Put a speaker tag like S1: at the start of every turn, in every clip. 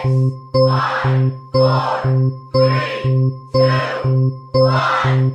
S1: 5, 4, 3, 2, 1.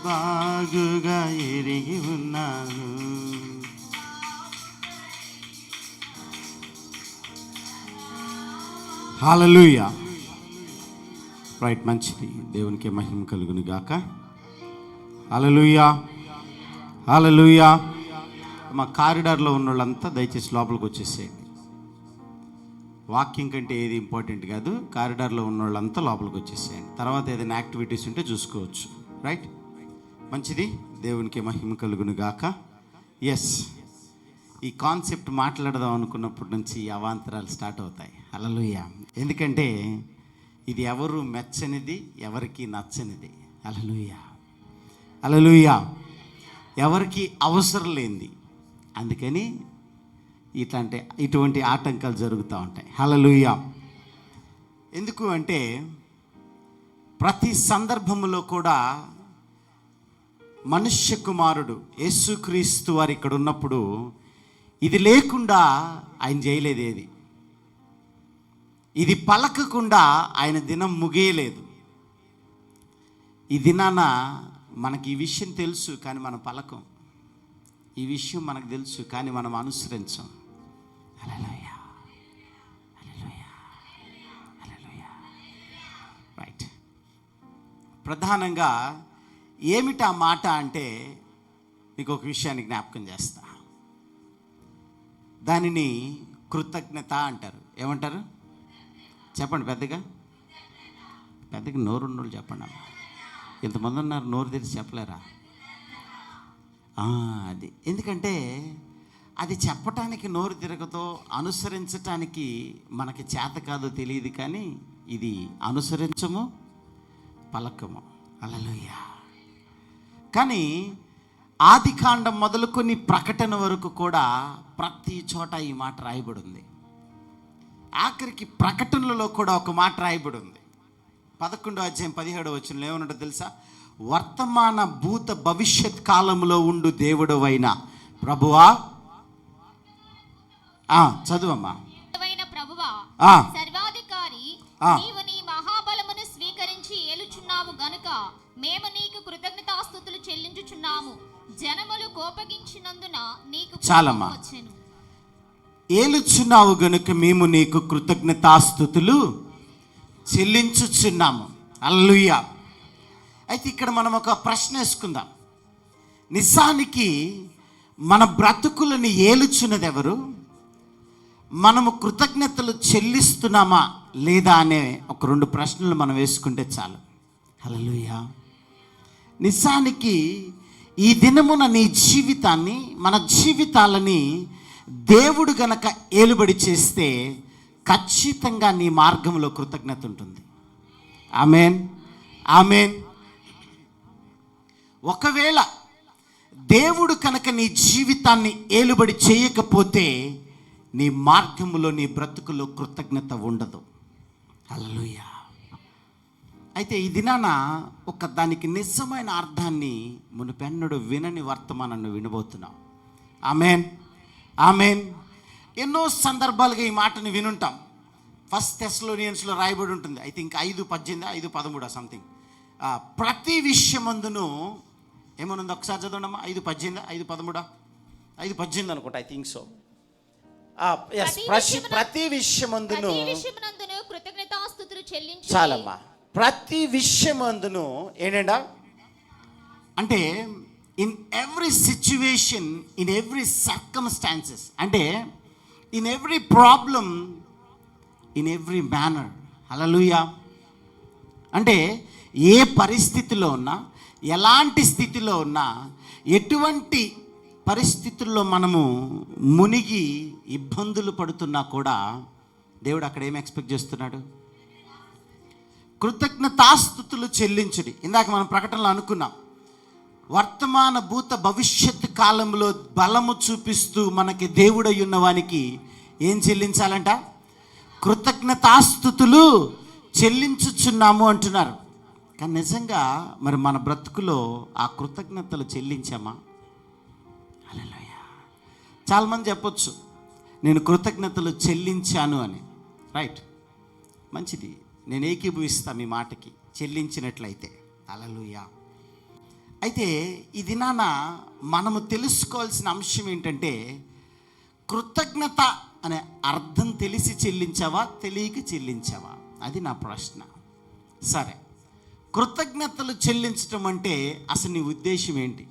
S2: బాగుగా ఎరిగి ఉన్నాను. హల్లెలూయా. రైట్, మంచిది. దేవునికి మహిమ కలుగును గాక. హల్లెలూయా, హల్లెలూయా. మా కారిడార్లో ఉన్న వాళ్ళంతా దయచేసి లోపలికి వచ్చేసేయండి. వాక్యం కంటే ఏది ఇంపార్టెంట్ కాదు. కారిడార్లో ఉన్న వాళ్ళంతా లోపలికి వచ్చేసేయండి. తర్వాత ఏదైనా యాక్టివిటీస్ ఉంటే చూసుకోవచ్చు. రైట్, మంచిది. దేవునికి మహిమ కలుగును గాక. ఎస్, ఈ కాన్సెప్ట్ మాట్లాడదాం అనుకున్నప్పటి నుంచి అవాంతరాలు స్టార్ట్ అవుతాయి. హల్లెలూయా. ఎందుకంటే ఇది ఎవరు మెచ్చనిది, ఎవరికి నచ్చనిది. హల్లెలూయా, హల్లెలూయా. ఎవరికి అవసరం లేనిది. అందుకని ఇటువంటి ఆటంకాలు జరుగుతూ ఉంటాయి. హల్లెలూయా. ఎందుకు అంటే ప్రతి సందర్భంలో కూడా మనుష్య కుమారుడు యేసుక్రీస్తు వారు ఇక్కడ ఉన్నప్పుడు ఇది లేకుండా ఆయన చేయలేదు. ఇది పలకకుండా ఆయన దినం ముగియలేదు. ఈ దినాన మనకి ఈ విషయం తెలుసు కానీ మనం పలకం. ఈ విషయం మనకు తెలుసు కానీ మనం అనుసరించం. హల్లెలూయా, హల్లెలూయా, హల్లెలూయా. రైట్, ప్రధానంగా ఏమిటా మాట అంటే మీకు ఒక విషయాన్ని జ్ఞాపకం చేస్తా. దానిని కృతజ్ఞత అంటారు. ఏమంటారు చెప్పండి పెద్దగా. పెద్దగా నోరున్నోళ్ళు చెప్పండి అమ్మా. ఇంతమంది ఉన్నారు, నోరు తెరిచి చెప్పలేరా? అది ఎందుకంటే అది చెప్పటానికి నోరు తిరగతో, అనుసరించటానికి మనకి చేత కాదో తెలియదు. కానీ ఇది అనుసరించము, పలకము. హల్లెలూయా. కానీ ఆది కాండం మొదలుకొని ప్రకటన వరకు కూడా ప్రతి చోట ఈ మాట రాయబడి ఉంది. ఆఖరికి ప్రకటనలలో కూడా ఒక మాట రాయబడి ఉంది. 11వ అధ్యాయం 17వ వచనంలో ఏమన్నట్టు తెలుసా? వర్తమాన భూత భవిష్యత్ కాలంలో ఉండు దేవుడవైన ప్రభువా. చదువమ్మా.
S3: సర్వాధికారి, నీవు నీ మహాబలమును స్వీకరించి ఏలుచున్నావు గనుక మేము నీకు కృతజ్ఞతాస్తుతులు చెల్లించుచున్నాము. జనములు కోపగించినందున నీకు
S2: చాలమ్మా. ఏలుచున్నావు గనుక మేము నీకు కృతజ్ఞతాస్తుతులు చెల్లించుచున్నాము. హల్లెలూయా. అయితే ఇక్కడ మనం ఒక ప్రశ్న వేసుకుందాం. నిజానికి మన బ్రతుకులను ఏలుచున్నది ఎవరు? మనము కృతజ్ఞతలు చెల్లిస్తున్నామా లేదా అనే ఒక 2 ప్రశ్నలు మనం వేసుకుంటే చాలు. హల్లెలూయా. నిజానికి ఈ దినమున నీ జీవితాన్ని, మన జీవితాలని దేవుడు గనక ఏలుబడి చేస్తే ఖచ్చితంగా నీ మార్గంలో కృతజ్ఞత ఉంటుంది. ఆమేన్, ఆమేన్. ఒకవేళ దేవుడు కనుక నీ జీవితాన్ని ఏలుబడి చేయకపోతే నీ మార్గములో, నీ బ్రతుకులో కృతజ్ఞత ఉండదు. హల్లెలూయా, అయితే ఈ దినాన దానికి నిజమైన అర్థాన్ని మునుపెన్నడు వినని వర్తమానాన్ని వినబోతున్నాం. ఆమేన్, ఆమేన్. ఎన్నో సందర్భాలుగా ఈ మాటని వినుంటాం. 1 Thessaloniansలో రాయబడి ఉంటుంది. I think 5:18, 5:13 something. ప్రతి విషయమందును ఏమనుంది ఒకసారి చదవండమ్మా. 5:18, 5:13, 5:18 అనుకుంటా. I think so. ప్రతి విషయమందును
S3: కృతజ్ఞతాస్తుతులు చెల్లించు.
S2: చాలమ్మా. ప్రతి విషయమందును ఏంటండా అంటే in every situation, in every circumstances, అంటే in every problem, in every manner. Hallelujah. అంటే ఏ పరిస్థితిలో ఉన్నా, ఎలాంటి స్థితిలో ఉన్నా, ఎటువంటి పరిస్థితుల్లో మనము మునిగి ఇబ్బందులు పడుతున్నా కూడా దేవుడు అక్కడ ఏం ఎక్స్పెక్ట్ చేస్తున్నాడు? కృతజ్ఞతాస్తుతులు చెల్లించుడి. ఇందాక మనం ప్రకటనలో అనుకున్నాం, వర్తమాన భూత భవిష్యత్తు కాలంలో బలము చూపిస్తూ మనకి దేవుడై ఉన్నవానికి ఏం చెల్లించాలంట? కృతజ్ఞతాస్తుతులు చెల్లించుచున్నాము అంటున్నారు. కానీ నిజంగా మరి మన బ్రతుకులో ఆ కృతజ్ఞతలు చెల్లించామా? హల్లెలూయా. చాలామంది చెప్పొచ్చు, నేను కృతజ్ఞతలు చెల్లించాను అని. రైట్, మంచిది. నేను ఏకీభవిస్తాను మీ మాటకి, చెల్లించినట్లయితే. హల్లెలూయా. అయితే ఈ దినాన మనము తెలుసుకోవాల్సిన అంశం ఏంటంటే, కృతజ్ఞత అనే అర్థం తెలిసి చెల్లించావా, తెలియక చెల్లించావా? అది నా ప్రశ్న. సరే, కృతజ్ఞతలు చెల్లించటం అంటే అసలు నీ ఉద్దేశం ఏంటి?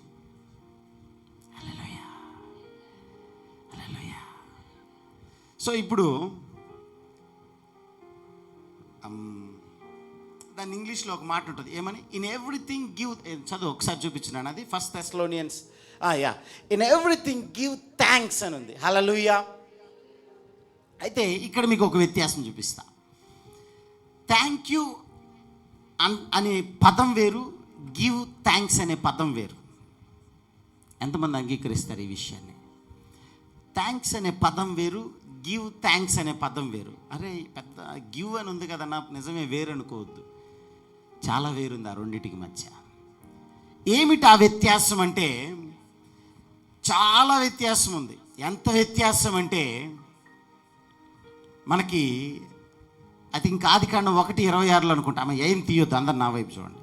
S2: హల్లెలూయా, హల్లెలూయా. సో ఇప్పుడు దాని ఇంగ్లీష్లో ఒక మాట ఉంటుంది, ఏమని? In everything give. చదువు ఒకసారి చూపించినాను. అది 1 Thessalonians. In everything give thanks అని ఉంది. హల్లెలూయా. అయితే ఇక్కడ మీకు ఒక వ్యత్యాసం చూపిస్తా. థ్యాంక్ యూ అనే పదం వేరు, గివ్ థ్యాంక్స్ అనే పదం వేరు. ఎంతమంది అంగీకరిస్తారు ఈ విషయాన్ని? థ్యాంక్స్ అనే పదం వేరు, గివ్ థ్యాంక్స్ అనే పదం వేరు. అరే పెద్ద గివ్ అని ఉంది కదా, నాకు నిజమే, వేరు అనుకోవద్దు. చాలా వేరుంది ఆ రెండింటికి మధ్య. ఏమిటి ఆ వ్యత్యాసం అంటే చాలా వ్యత్యాసం ఉంది. ఎంత వ్యత్యాసం అంటే మనకి ఐ థింక్ ఆదికాండం 1:26 అనుకుంటా. ఆమె ఏం తీయొద్దు, అందరు నా వైపు చూడండి.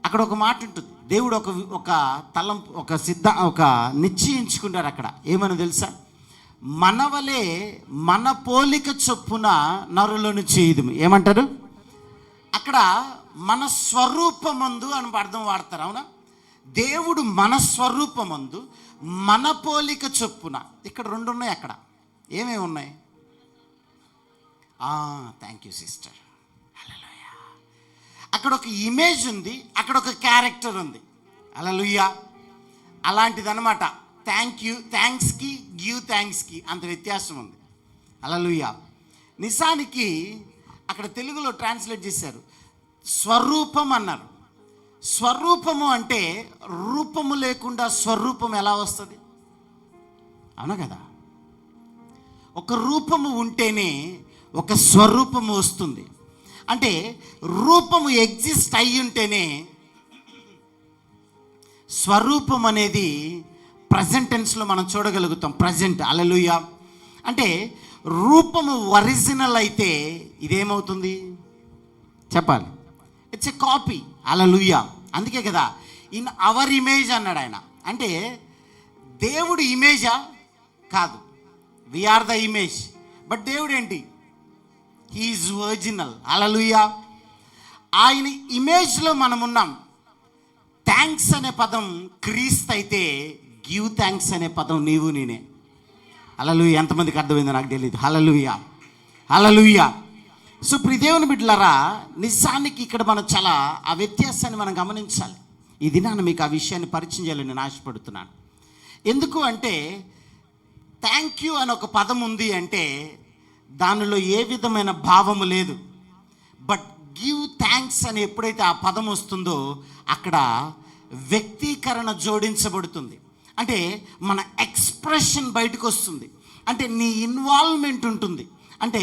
S2: అక్కడ ఒక మాట ఉంటుంది. దేవుడు ఒక నిశ్చయించుకున్నారు అక్కడ. ఏమని తెలుసా? మనవలే మన పోలిక చొప్పున నరులను చేయుదుము. ఏమంటారు అక్కడ? మన స్వరూపమందు అని అర్థం వాడతారు. అవునా? దేవుడు మన స్వరూపమందు మన పోలిక చొప్పున. ఇక్కడ 2 ఉన్నాయి. అక్కడ ఏమేమి ఉన్నాయి? Thank you sister. హల్లెలూయా. అక్కడ ఒక ఇమేజ్ ఉంది, అక్కడ ఒక క్యారెక్టర్ ఉంది. హల్లెలూయా. అలాంటిదన్నమాట. థ్యాంక్ యూ థ్యాంక్స్కి, గివ్ థ్యాంక్స్కి అంత వ్యత్యాసం ఉంది. హల్లెలూయా. నిజానికి అక్కడ తెలుగులో ట్రాన్స్లేట్ చేశారు, స్వరూపం అన్నారు. స్వరూపము అంటే రూపము లేకుండా స్వరూపం ఎలా వస్తుంది? అవునా కదా? ఒక రూపము ఉంటేనే ఒక స్వరూపము వస్తుంది. అంటే రూపము ఎగ్జిస్ట్ అయి ఉంటేనే స్వరూపం అనేది ప్రజెంట్ టెన్స్లో మనం చూడగలుగుతాం. ప్రజెంట్. హల్లెలూయా. అంటే రూపము ఒరిజినల్ అయితే ఇదేమవుతుంది చెప్పాలి? It's a copy. హల్లెలూయా. అందుకే కదా ఇన్ అవర్ ఇమేజ్ అన్నాడు ఆయన. అంటే దేవుడు ఇమేజా? కాదు, వీఆర్ ద ఇమేజ్. బట్ దేవుడు ఏంటి? He is original. హల్లెలూయా. ఆయన ఇమేజ్లో మనం ఉన్నాం. థ్యాంక్స్ అనే పదం క్రీస్తు అయితే, గివ్ థ్యాంక్స్ అనే పదం నీవు నేనే. హల్లెలూయా. ఎంతమందికి అర్థమైందో నాకు తెలియదు. హల్లెలూయా, హల్లెలూయా. సో ప్రియ దేవుని బిడ్డలారా, నిజానికి ఇక్కడ మనం చాలా ఆ వ్యత్యాసాన్ని మనం గమనించాలి. ఈ దినాన్ని మీకు ఆ విషయాన్ని పరిచయం చేయాలని నేను ఆశపడుతున్నాను. ఎందుకు అంటే థ్యాంక్ యూ అని ఒక పదం ఉంది అంటే దానిలో ఏ విధమైన భావము లేదు. బట్ గివ్ థ్యాంక్స్ అని ఎప్పుడైతే ఆ పదం వస్తుందో అక్కడ వ్యక్తీకరణ జోడించబడుతుంది. అంటే మన ఎక్స్ప్రెషన్ బయటకు వస్తుంది. అంటే నీ ఇన్వాల్వ్మెంట్ ఉంటుంది. అంటే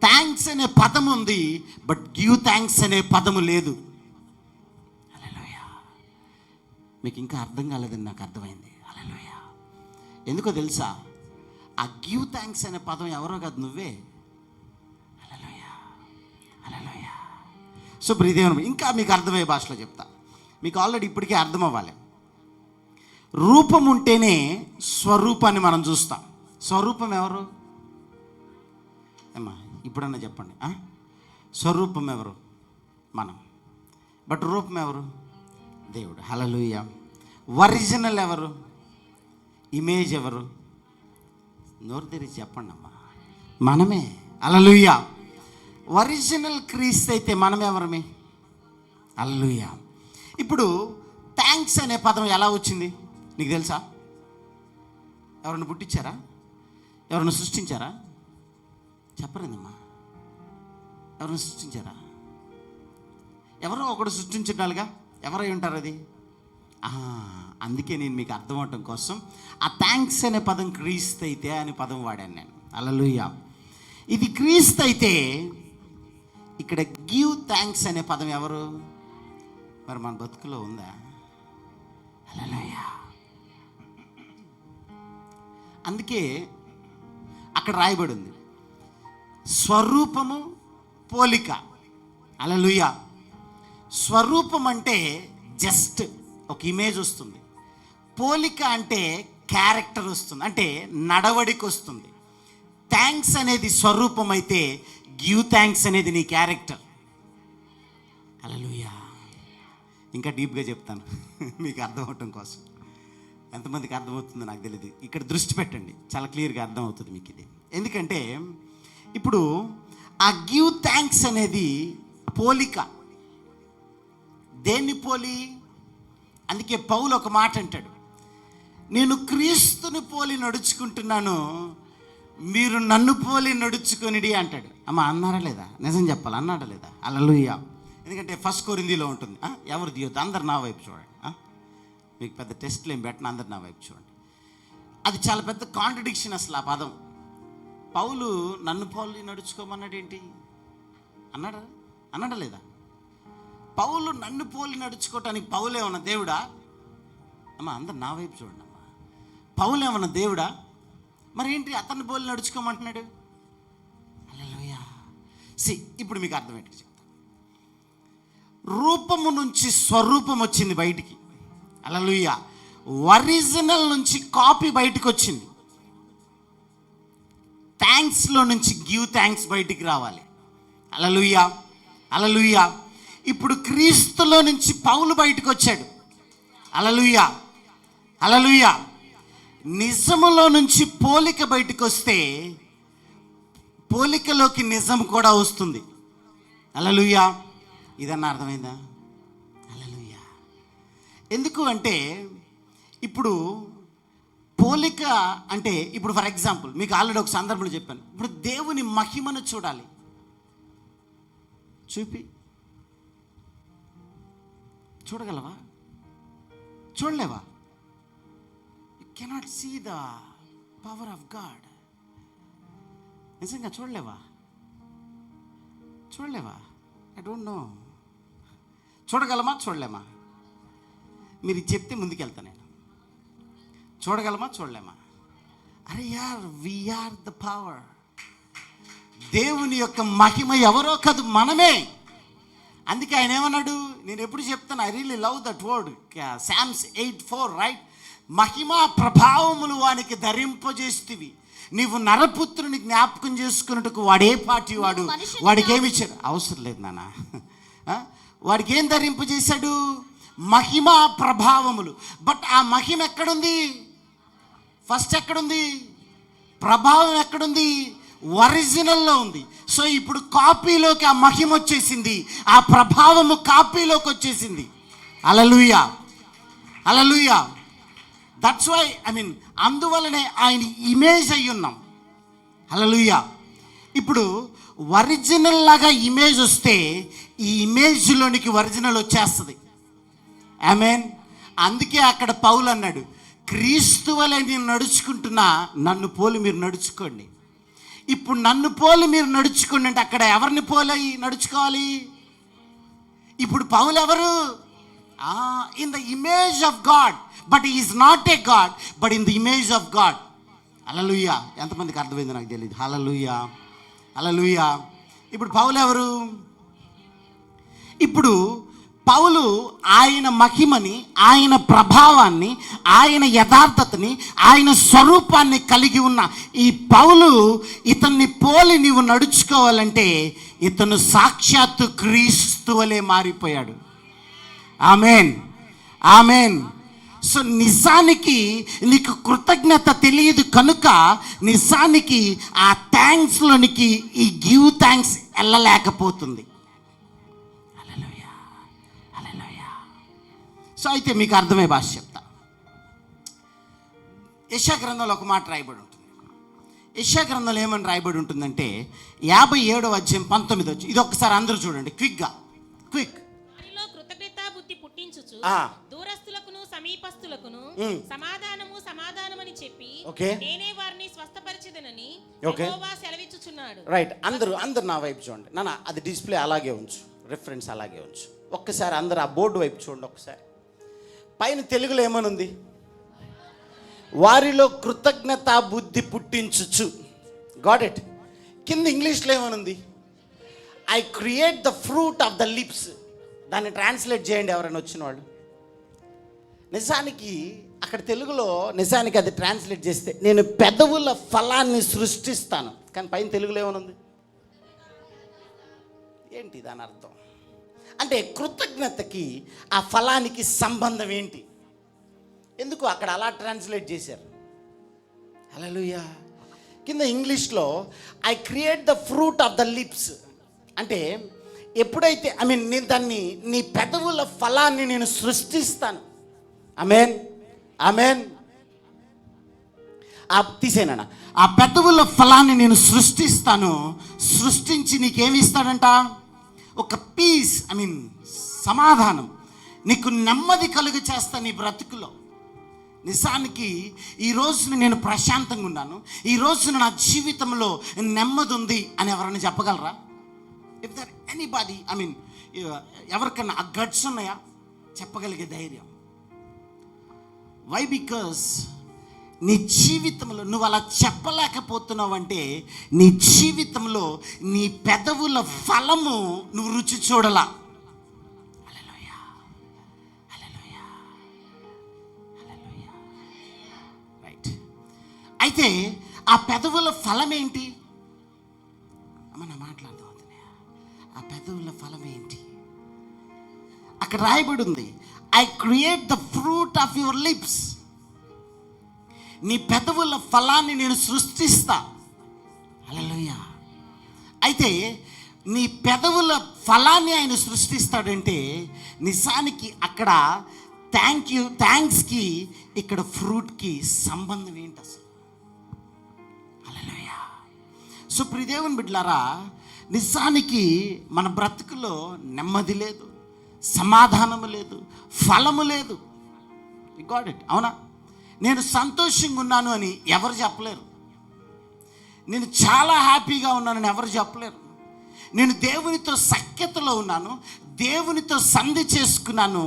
S2: థ్యాంక్స్ అనే పదం ఉంది, బట్ గివ్ థ్యాంక్స్ అనే పదము లేదు. హల్లెలూయా. మీకు ఇంకా అర్థం కాలేదని నాకు అర్థమైంది. హల్లెలూయా. ఎందుకో తెలుసా? ఆ గివ్ థ్యాంక్స్ అనే పదం ఎవరో కాదు, నువ్వే. హల్లెలూయా. హల్లెలూయా. సో ప్రియదేవుని, ఇంకా మీకు అర్థమయ్యే భాషలో చెప్తా. మీకు ఆల్రెడీ ఇప్పటికే అర్థం అవ్వాలి. రూపం ఉంటేనే స్వరూపాన్ని మనం చూస్తాం. స్వరూపం ఎవరు అమ్మా? ఇప్పుడన్నా చెప్పండి. స్వరూపం ఎవరు? మనం. బట్ రూపం ఎవరు? దేవుడు. హల్లెలూయా. ఒరిజినల్ ఎవరు? ఇమేజ్ ఎవరు? నోరు తెరిచి చెప్పండి అమ్మా. మనమే. హల్లెలూయా. ఒరిజినల్ క్రీస్తు అయితే మనం ఎవరమే? హల్లెలూయా. ఇప్పుడు థ్యాంక్స్ అనే పదం ఎలా వచ్చింది నీకు తెలుసా? ఎవరన్నా పుట్టించారా? ఎవరన్నా సృష్టించారా? చెప్పరేందమ్మా. ఎవరన్నా సృష్టించారా? ఎవరో ఒకడు సృష్టించాలిగా. ఎవరై ఉంటారు అది? అందుకే నేను మీకు అర్థం అవటం కోసం ఆ థ్యాంక్స్ అనే పదం క్రీస్తు అయితే అనే పదం వాడాను నేను. హల్లెలూయా. ఇది క్రీస్తు అయితే ఇక్కడ గివ్ థ్యాంక్స్ అనే పదం ఎవరు? మరి మన బతుకులో ఉందా? హల్లెలూయా. అందుకే అక్కడ రాయబడి ఉంది స్వరూపము, పోలిక. హల్లెలూయా. స్వరూపం అంటే జస్ట్ ఒక ఇమేజ్ వస్తుంది. పోలిక అంటే క్యారెక్టర్ వస్తుంది, అంటే నడవడికి వస్తుంది. థ్యాంక్స్ అనేది స్వరూపం అయితే గివ్ థ్యాంక్స్ అనేది నీ క్యారెక్టర్. హల్లెలూయా. ఇంకా డీప్గా చెప్తాను మీకు అర్థం అవటం కోసం. ఎంతమందికి అర్థమవుతుందో నాకు తెలియదు. ఇక్కడ దృష్టి పెట్టండి, చాలా క్లియర్గా అర్థమవుతుంది మీకు ఇది. ఎందుకంటే ఇప్పుడు ఆ గివ్ థ్యాంక్స్ అనేది పోలిక. దేన్ని పోలి? అందుకే పౌలు ఒక మాట అంటాడు, నేను క్రీస్తుని పోలి నడుచుకుంటున్నాను, మీరు నన్ను పోలి నడుచుకొనిడి అంటాడు. అమ్మ అన్నారా లేదా? నిజం చెప్పాలి, అన్నాడా లేదా? హల్లెలూయా. ఎందుకంటే 1 కొరింథీలో ఉంటుంది, ఎవరు దియొద్దు, అందరు నా వైపు చూడండి. మీకు పెద్ద టెస్ట్లు ఏం పెట్టిన, అందరు నా వైపు చూడండి. అది చాలా పెద్ద కాంట్రడిక్షన్ అసలు ఆ పదం. పౌలు నన్ను పోలి నడుచుకోమన్నాడు ఏంటి? అన్నాడా లేదా? పౌలు నన్ను పోలి నడుచుకోవటానికి పౌలు ఏమన్నా దేవుడా? అమ్మ అందరు నా వైపు చూడండి అమ్మ. పౌలు ఏమన్నా దేవుడా? మరి ఏంటి అతన్ని పోలి నడుచుకోమంటున్నాడు? హల్లెలూయా. ఇప్పుడు మీకు అర్థమేంటి చెప్తా. రూపము నుంచి స్వరూపం వచ్చింది బయటికి. హల్లెలూయా. ఒరిజినల్ నుంచి కాపీ బయటకు వచ్చింది. థ్యాంక్స్లో నుంచి గివ్ థ్యాంక్స్ బయటికి రావాలి. హల్లెలూయా. హల్లెలూయా. ఇప్పుడు క్రీస్తులో నుంచి పౌలు బయటకు వచ్చాడు. హల్లెలూయా. హల్లెలూయా. నిజములో నుంచి పోలిక బయటకు వస్తే పోలికలోకి నిజం కూడా వస్తుంది. హల్లెలూయా. ఇదన్నా అర్థమైందా? హల్లెలూయా. ఎందుకు అంటే ఇప్పుడు పోలిక అంటే, ఇప్పుడు ఫర్ ఎగ్జాంపుల్ మీకు ఆల్రెడీ ఒక సందర్భంలో చెప్పాను. ఇప్పుడు దేవుని మహిమను చూడాలి, చూడగలవా? చూడలేవా? You cannot see the power of God. నిజంగా చూడలేవా? I don't know. చూడగలమా? చూడలేమా? మీరు చెప్తే ముందుకెళ్తా నేను. చూడగలమా? చూడలేమా? అరే యార్, వీఆర్ ద పవర్. దేవుని యొక్క మహిమ ఎవరో కాదు, మనమే. అందుకే ఆయన ఏమన్నాడు, నేను ఎప్పుడు చెప్తాను, I really love that word, psalms 8:4, right? మహిమా ప్రభావములు వానికి ధరింపజేస్తేవి, నీవు నరపుత్రుని జ్ఞాపకం చేసుకున్నట్టుకు వాడే పాటి వాడు. వాడికి ఏమి ఇచ్చాడు? అవసరం లేదు నాన్న. వాడికి ఏం ధరింపజేశాడు? మహిమా ప్రభావములు. బట్ ఆ మహిమ ఎక్కడుంది? ఫస్ట్ ఎక్కడుంది? ప్రభావం ఎక్కడుంది? ఒరిజినల్లో ఉంది. సో ఇప్పుడు కాపీలోకి ఆ మహిమ వచ్చేసింది, ఆ ప్రభావము కాపీలోకి వచ్చేసింది. హల్లెలూయా. హల్లెలూయా. దట్స్ వై అందువలనే ఆయన ఇమేజ్ అయి ఉన్నాం. హల్లెలూయా. ఇప్పుడు ఒరిజినల్ లాగా ఇమేజ్ వస్తే ఈ ఇమేజ్లోనికి ఒరిజినల్ వచ్చేస్తుంది. ఆమేన్. అందుకే అక్కడ పౌలు అన్నాడు, క్రీస్తు వలె నేను నడుచుకుంటున్నా, నన్ను పోలి మీరు నడుచుకోండి. ఇప్పుడు నన్ను పోలి మీరు నడుచుకోండి అంటే అక్కడ ఎవరిని పోలి నడుచుకోవాలి? ఇప్పుడు పౌలు ఎవరు? In the image of God, but is not a God, but in the image of God. Hallelujah. ఎంతమందికి అర్థమైందో నాకు తెలియదు. హల్లెలూయా, హల్లెలూయా. ఇప్పుడు పౌలు ఎవరు? ఇప్పుడు పౌలు ఆయన మహిమని, ఆయన ప్రభావాన్ని, ఆయన యథార్థతని, ఆయన స్వరూపాన్ని కలిగి ఉన్న ఈ పౌలు ఇతన్ని పోలి నీవు నడుచుకోవాలంటే ఇతను సాక్షాత్తు క్రీస్తు వలె మారిపోయాడు. ఆమేన్, ఆమేన్. సో నిజానికి నీకు కృతజ్ఞత తెలియదు కనుక నిజానికి ఆ థ్యాంక్స్లోనికి ఈ గివ్ థ్యాంక్స్ వెళ్ళలేకపోతుంది. సో అయితే మీకు అర్థమయ్యే భాష చెప్తా. యెషయా గ్రంథంలో ఒక మాట రాయబడి ఉంటుంది. యెషయా గ్రంథంలో ఏమని రాయబడి ఉంటుందంటే 57వ అధ్యాయం 19. ఇది ఒకసారి అందరూ చూడండి క్విక్.
S4: వారిలో కృతజ్ఞతా బుద్ధి పుట్టించుచు దూరస్తులకును సమీపస్తులకును సమాధానమని చెప్పి నేనే వారిని స్వస్థపరిచెదనని యెహోవా సెలవిచ్చుచున్నాడు.
S2: రైట్. అందరూ నా వైపు చూడండి. నాన్న అది డిస్ప్లే అలాగే ఉంచు, రిఫరెన్స్ అలాగే ఉంచు. ఒక్కసారి అందరూ ఆ బోర్డు వైపు చూడండి. ఒకసారి పైన తెలుగులో ఏమనుంది? వారిలో కృతజ్ఞతా బుద్ధి పుట్టించుచు. Got it. కింద ఇంగ్లీష్లో ఏమనుంది? I create the fruit of the lips. దాన్ని ట్రాన్స్లేట్ చేయండి ఎవరైనా వచ్చిన వాళ్ళు. నిజానికి అక్కడ తెలుగులో నిజానికి అది ట్రాన్స్లేట్ చేస్తే నేను పెదవుల ఫలాన్ని సృష్టిస్తాను, కానీ పైన తెలుగులో ఏమనుంది? ఏంటి దాని అర్థం? అంటే కృతజ్ఞతకి ఆ ఫలానికి సంబంధం ఏంటి? ఎందుకు అక్కడ అలా ట్రాన్స్లేట్ చేశారు? హల్లెలూయా. కింద ఇంగ్లీష్లో I create the fruit of the lips అంటే ఎప్పుడైతే నేను దాన్ని నీ పెదవుల ఫలాన్ని నేను సృష్టిస్తాను. ఆమేన్, ఆమేన్. తీసేనా? ఆ పెదవుల ఫలాన్ని నేను సృష్టిస్తాను. సృష్టించి నీకేమి ఇస్తాడంట? ఒక పీస్, సమాధానం, నీకు నెమ్మది కలుగు చేస్తా నీ బ్రతుకులో. నిజానికి ఈ రోజున నేను ప్రశాంతంగా ఉన్నాను, ఈ రోజున నా జీవితంలో నెమ్మది ఉంది అని ఎవరైనా చెప్పగలరా? ఇఫ్ దర్ ఎనీబడి ఎవరికన్నా ఆ గట్స్ ఉన్నాయా చెప్పగలిగే ధైర్యం? వై? బికాస్ నీ జీవితంలో నువ్వు అలా చెప్పలేకపోతున్నావు అంటే నీ జీవితంలో నీ పెదవుల ఫలము నువ్వు రుచి చూడలా. హల్లెలూయా, హల్లెలూయా, హల్లెలూయా. రైట్. అయితే ఆ పెదవుల ఫలం ఏంటి? అమ్మ మాట్లాడదాం. ఆ పెదవుల ఫలం ఏంటి? అక్కడ రాయబడి ఉంది, I create the fruit of your lips. నీ పెదవుల ఫలాన్ని నేను సృష్టిస్తా. హల్లెలూయా. అయితే నీ పెదవుల ఫలాన్ని ఆయన సృష్టిస్తాడంటే నిజానికి అక్కడ థ్యాంక్స్కి ఇక్కడ ఫ్రూట్కి సంబంధం ఏంటి అసలు? హల్లెలూయా. సో ప్రియదేవుని బిడ్డలారా, నిజానికి మన బ్రతుకులో నెమ్మది లేదు, సమాధానము లేదు, ఫలము లేదు. You got it. అవునా? నేను సంతోషంగా ఉన్నాను అని ఎవరు చెప్పలేరు. నేను చాలా హ్యాపీగా ఉన్నానని ఎవరు చెప్పలేరు. నేను దేవునితో సఖ్యతలో ఉన్నాను, దేవునితో సంధి చేసుకున్నాను,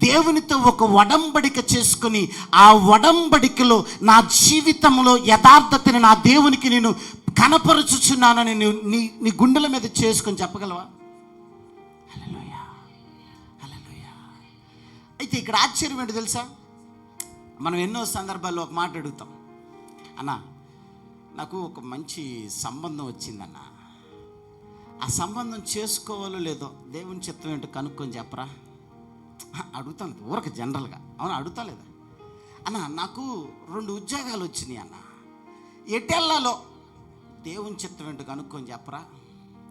S2: దేవునితో ఒక ఒడంబడిక చేసుకుని ఆ ఒడంబడికలో నా జీవితంలో యథార్థతని నా దేవునికి నేను కనపరుచుచున్నానని నీ గుండెల మీద చేసుకొని చెప్పగలవా? హల్లెలూయా, హల్లెలూయా. అయితే ఇక్కడ ఆశ్చర్యం ఏంటో తెలుసా? మనం ఎన్నో సందర్భాల్లో ఒక మాట అడుగుతాం, అన్న నాకు ఒక మంచి సంబంధం వచ్చిందన్న, ఆ సంబంధం చేసుకోవాలో లేదో దేవుని చిత్తం ఏంటో కనుక్కొని చెప్పరా అడుగుతాను ఊరక జనరల్గా. అవును, అడుగుతా లేదా? అన్న నాకు 2 ఉద్యోగాలు వచ్చినాయి అన్న, ఎటెల్లాలో దేవుని చిత్తం ఏంటో కనుక్కొని చెప్పరా?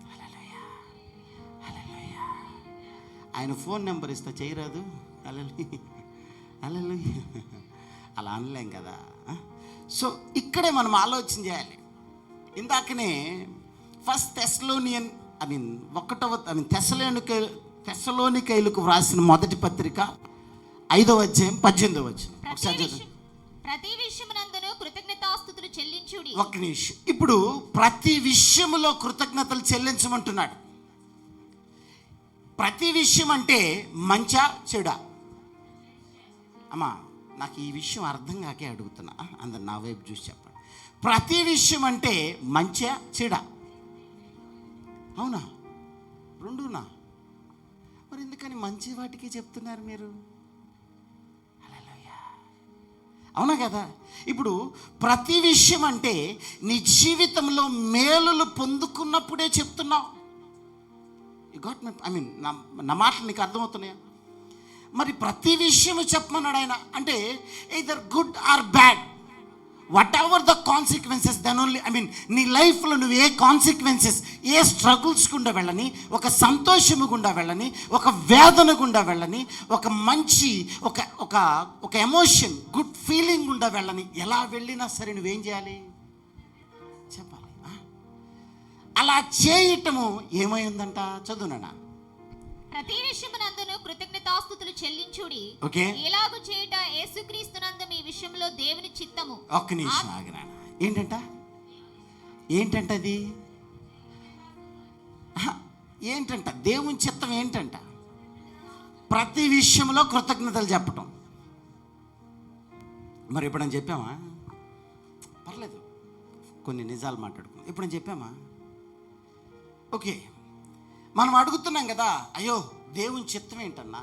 S2: హల్లెలూయా, హల్లెలూయా. ఆయన ఫోన్ నెంబర్ ఇస్తా చేయరాదు? హల్లెలూయా, హల్లెలూయా. అలా అనలేం కదా. సో ఇక్కడే మనం ఆలోచన చేయాలి. ఇందాకనే ఫస్ట్ తెస్సలోనికైలకు వ్రాసిన మొదటి పత్రిక 5వ అధ్యాయం 18వ వచనం ఒకసారి చదువు.
S3: ప్రతి విషయమునందును కృతజ్ఞతాస్తుతులు చెల్లించుడి.
S2: ఒక్క నిమిషం. ఇప్పుడు ప్రతి విషయములో కృతజ్ఞతలు చెల్లించమంటున్నాడు. ప్రతి విషయం అంటే మంచా చెడా? అమ్మా, నాకు ఈ విషయం అర్థం కాకే అడుగుతున్నా, అందరు నా వైపు చూసి చెప్పండి. ప్రతి విషయం అంటే మంచా చెడా? అవునా? రెండునా? మరి ఎందుకని మంచి వాటికి చెప్తున్నారు మీరు? అవునా కదా? ఇప్పుడు ప్రతి విషయం అంటే నీ జీవితంలో మేలులు పొందుకున్నప్పుడే చెప్తున్నావు. You got my, I mean నా మాటలు నీకు అర్థమవుతున్నాయా? మరి ప్రతి విషయము చెప్పమన్నాడు ఆయన. అంటే either good or bad, whatever the consequences, then only, I mean నీ లైఫ్లో నువ్వు ఏ కాన్సిక్వెన్సెస్, ఏ స్ట్రగుల్స్ గుండా వెళ్ళని, ఒక సంతోషము గుండా వెళ్ళని, ఒక వేదన గుండా వెళ్ళని, ఒక మంచి ఒక ఒక ఒక ఎమోషన్, గుడ్ ఫీలింగ్ గుండా వెళ్ళని, ఎలా వెళ్ళినా సరే నువ్వేం చేయాలి? చెప్పాలి. అలా చేయటము ఏమై ఉందంట? చదువునా.
S3: ప్రతి విషయమునందును కృతజ్ఞతాస్తుతులు చెల్లించుడి.
S2: ఓకే.
S3: ఎలాగూ చేయుట యేసుక్రీస్తునందు మీ విషయంలో దేవుని చిత్తము.
S2: ఒక్క నిమిషం ఆగినా. ఏంటంట అది? ఏంటంట దేవుని చిత్తం? ఏంటంట? ప్రతి విషయంలో కృతజ్ఞతలు చెప్పటం. మరి ఎప్పుడని చెప్పామా? పర్లేదు, కొన్ని నిజాలు మాట్లాడుకున్నాం. ఎప్పుడని చెప్పామా? ఓకే, మనం అడుగుతున్నాం కదా, అయ్యో దేవుని చిత్తం ఏంటన్నా?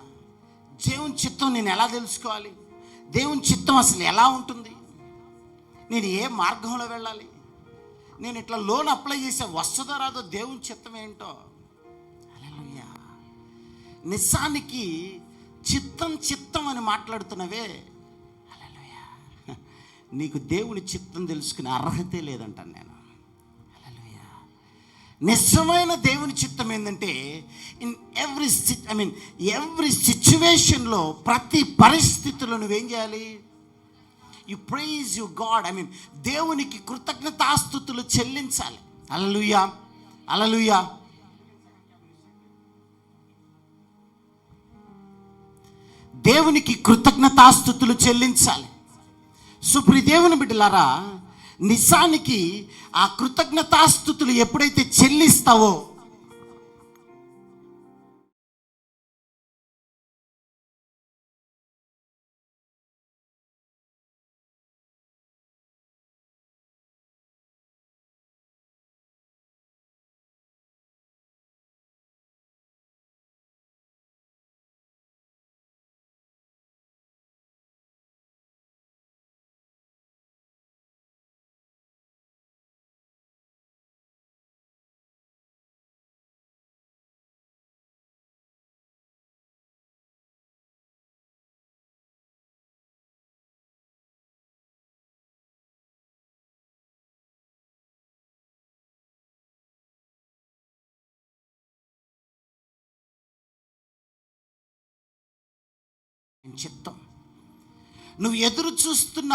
S2: దేవుని చిత్తం నేను ఎలా తెలుసుకోవాలి? దేవుని చిత్తం అసలు ఎలా ఉంటుంది? నేను ఏ మార్గంలో వెళ్ళాలి? నేను ఇట్లా లోన్ అప్లై చేసే వస్తుందో రాదో? దేవుని చిత్తం ఏంటో? హల్లెలూయా. నిజానికి చిత్తం అని మాట్లాడుతున్నవే, హల్లెలూయా, నీకు దేవుని చిత్తం తెలుసుకునే అర్హతే లేదంటాను నేను. నిజమైన దేవుని చిత్తం ఏంటంటే ఇన్ ఎవ్రీ సిచ్యువేషన్లో, ప్రతి పరిస్థితుల్లో నువ్వేం చేయాలి? You praise you God, I mean దేవునికి కృతజ్ఞతాస్తుతులు చెల్లించాలి. హల్లెలూయా, హల్లెలూయా. దేవునికి కృతజ్ఞతాస్తుతులు చెల్లించాలి. సుప్రి దేవుని బిడ్డలారా, నిజానికి ఆ కృతజ్ఞతాస్తుతులు ఎప్పుడైతే చెల్లిస్తావో, చిత్తం నువ్వు ఎదురు చూస్తున్న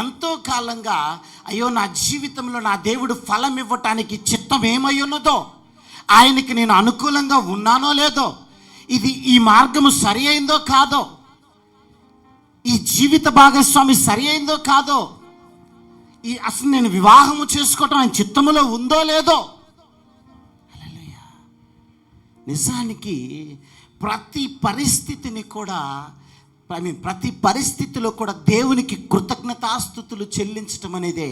S2: ఎంతో కాలంగా, అయ్యో నా జీవితంలో నా దేవుడు ఫలం ఇవ్వటానికి చిత్తం ఏమై ఉన్నదో, ఆయనకి నేను అనుకూలంగా ఉన్నానో లేదో, ఈ మార్గము సరి అయిందో కాదో, ఈ జీవిత భాగస్వామి సరి అయిందో కాదో, అసలు నేను వివాహము చేసుకోవటం ఆయన చిత్తములో ఉందో లేదో. హల్లెలూయా. నిజానికి ప్రతి పరిస్థితిని కూడా, ప్రతి పరిస్థితిలో కూడా దేవునికి కృతజ్ఞతాస్తుతులు చెల్లించటం అనేదే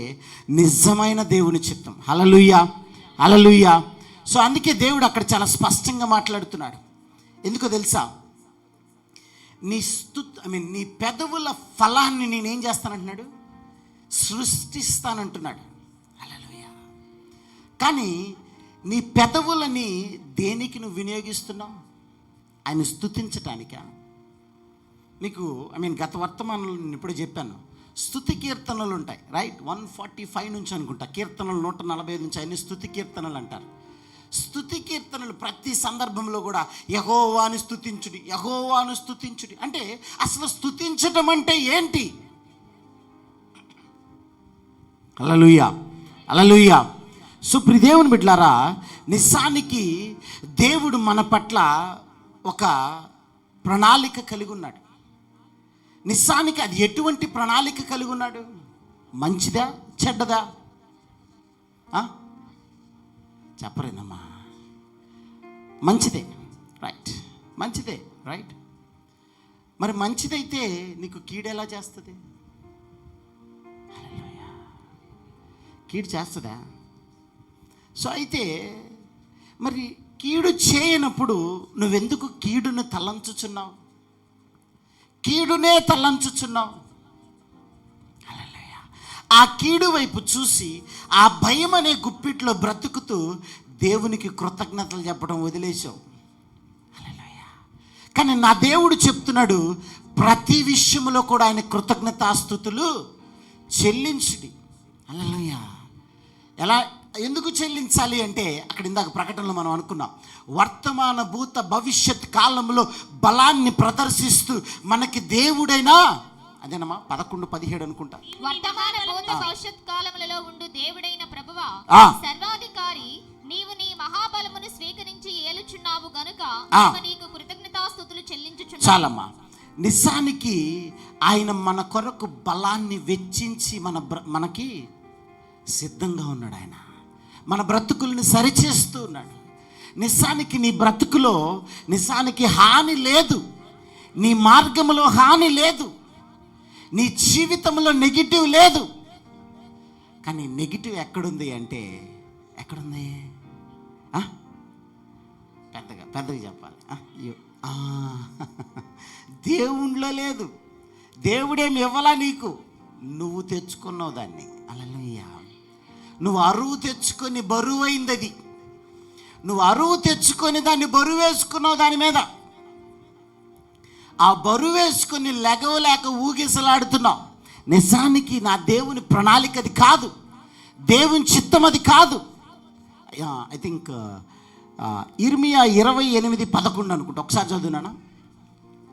S2: నిజమైన దేవుని చిత్తం. హల్లెలూయా, హల్లెలూయా. సో అందుకే దేవుడు అక్కడ చాలా స్పష్టంగా మాట్లాడుతున్నాడు. ఎందుకో తెలుసా? నీ పెదవుల ఫలాన్ని నేనేం చేస్తానంటున్నాడు? సృష్టిస్తానంటున్నాడు. హల్లెలూయా. కానీ నీ పెదవులని దేనికి నువ్వు వినియోగిస్తున్నావు? ఆయన స్తుతించటానికా? నీకు గత వర్తమానంలో నేను ఇప్పుడే చెప్పాను, స్తుతి కీర్తనలు ఉంటాయి, రైట్? 145 నుంచి అనుకుంటా, కీర్తనలు 145 నుంచి అన్ని స్తుతి కీర్తనలు అంటారు. స్తుతి కీర్తనలు ప్రతి సందర్భంలో కూడా యెహోవాను స్తుతించుడి, యెహోవాను స్తుతించుడి. అంటే అసలు స్తుతించటం అంటే ఏంటి? హల్లెలూయా, హల్లెలూయా. సో ప్రియదేవుని బిడ్డలారా, నిజానికి దేవుడు మన పట్ల ఒక ప్రణాళిక కలిగి ఉన్నాడు. నిజానికి అది ఎటువంటి ప్రణాళిక కలిగి ఉన్నాడు? మంచిదా చెడ్డదా? చెప్పరేనమ్మా. మంచిదే, రైట్, మంచిదే, రైట్. మరి మంచిదైతే నీకు కీడు ఎలా చేస్తుంది? కీడు చేస్తుందా? సో అయితే మరి కీడు చేయనప్పుడు నువ్వెందుకు కీడును తలంచుచున్నావు? కీడునే తలంచుచున్నావు. ఆ కీడు వైపు చూసి ఆ భయం అనే గుప్పిట్లో బ్రతుకుతూ దేవునికి కృతజ్ఞతలు చెప్పడం వదిలేసావు. కానీ నా దేవుడు చెప్తున్నాడు, ప్రతి విషయంలో కూడా ఆయన కృతజ్ఞతాస్తుతులు చెల్లించుడి. హల్లెలూయా. ఎలా, ఎందుకు చెల్లించాలి అంటే అక్కడ ఇందాక ప్రకటనలో మనం అనుకున్నాం, వర్తమాన భూత భవిష్యత్ కాలంలో బలాన్ని ప్రదర్శిస్తూ మనకి దేవుడైనా, అదేనమ్మా 11-17 అనుకుంటా,
S3: వర్తమాన భూత భవిష్యత్ కాలములలో ఉండు దేవుడైన ప్రభువా, సర్వాధికారి, నీవు నీ మహాబలమును స్వీకరించి ఏలుచున్నావు గనుక నీకు కృతజ్ఞతాస్తుతులు చెల్లించుచున్నాము.
S2: చాలమ్మా. నిజానికి ఆయన మన కొరకు బలాన్ని వెచ్చించి మనకి సిద్ధంగా ఉన్నాడు. ఆయన మన బ్రతుకుల్ని సరిచేస్తూ ఉన్నాడు. నిజానికి నీ బ్రతుకులో నిజానికి హాని లేదు, నీ మార్గంలో హాని లేదు, నీ జీవితంలో నెగిటివ్ లేదు. కానీ నెగిటివ్ ఎక్కడుంది అంటే, ఎక్కడుంది? పెద్దగా చెప్పాలి. దేవుణ్ణిలో లేదు. దేవుడేమి ఇవ్వలా నీకు, నువ్వు తెచ్చుకున్నావు దాన్ని. హల్లెలూయా. నువ్వు అరువు తెచ్చుకొని బరువైంది అది. నువ్వు అరువు తెచ్చుకొని దాన్ని బరువు వేసుకున్నావు దాని మీద. ఆ బరువు వేసుకొని లెగవలేక ఊగిసలాడుతున్నావు. నిజానికి నా దేవుని ప్రణాళిక అది కాదు, దేవుని చిత్తం అది కాదు. ఐ థింక్ ఇర్మియా 28:11 అనుకుంటా. ఒకసారి చదువునానా?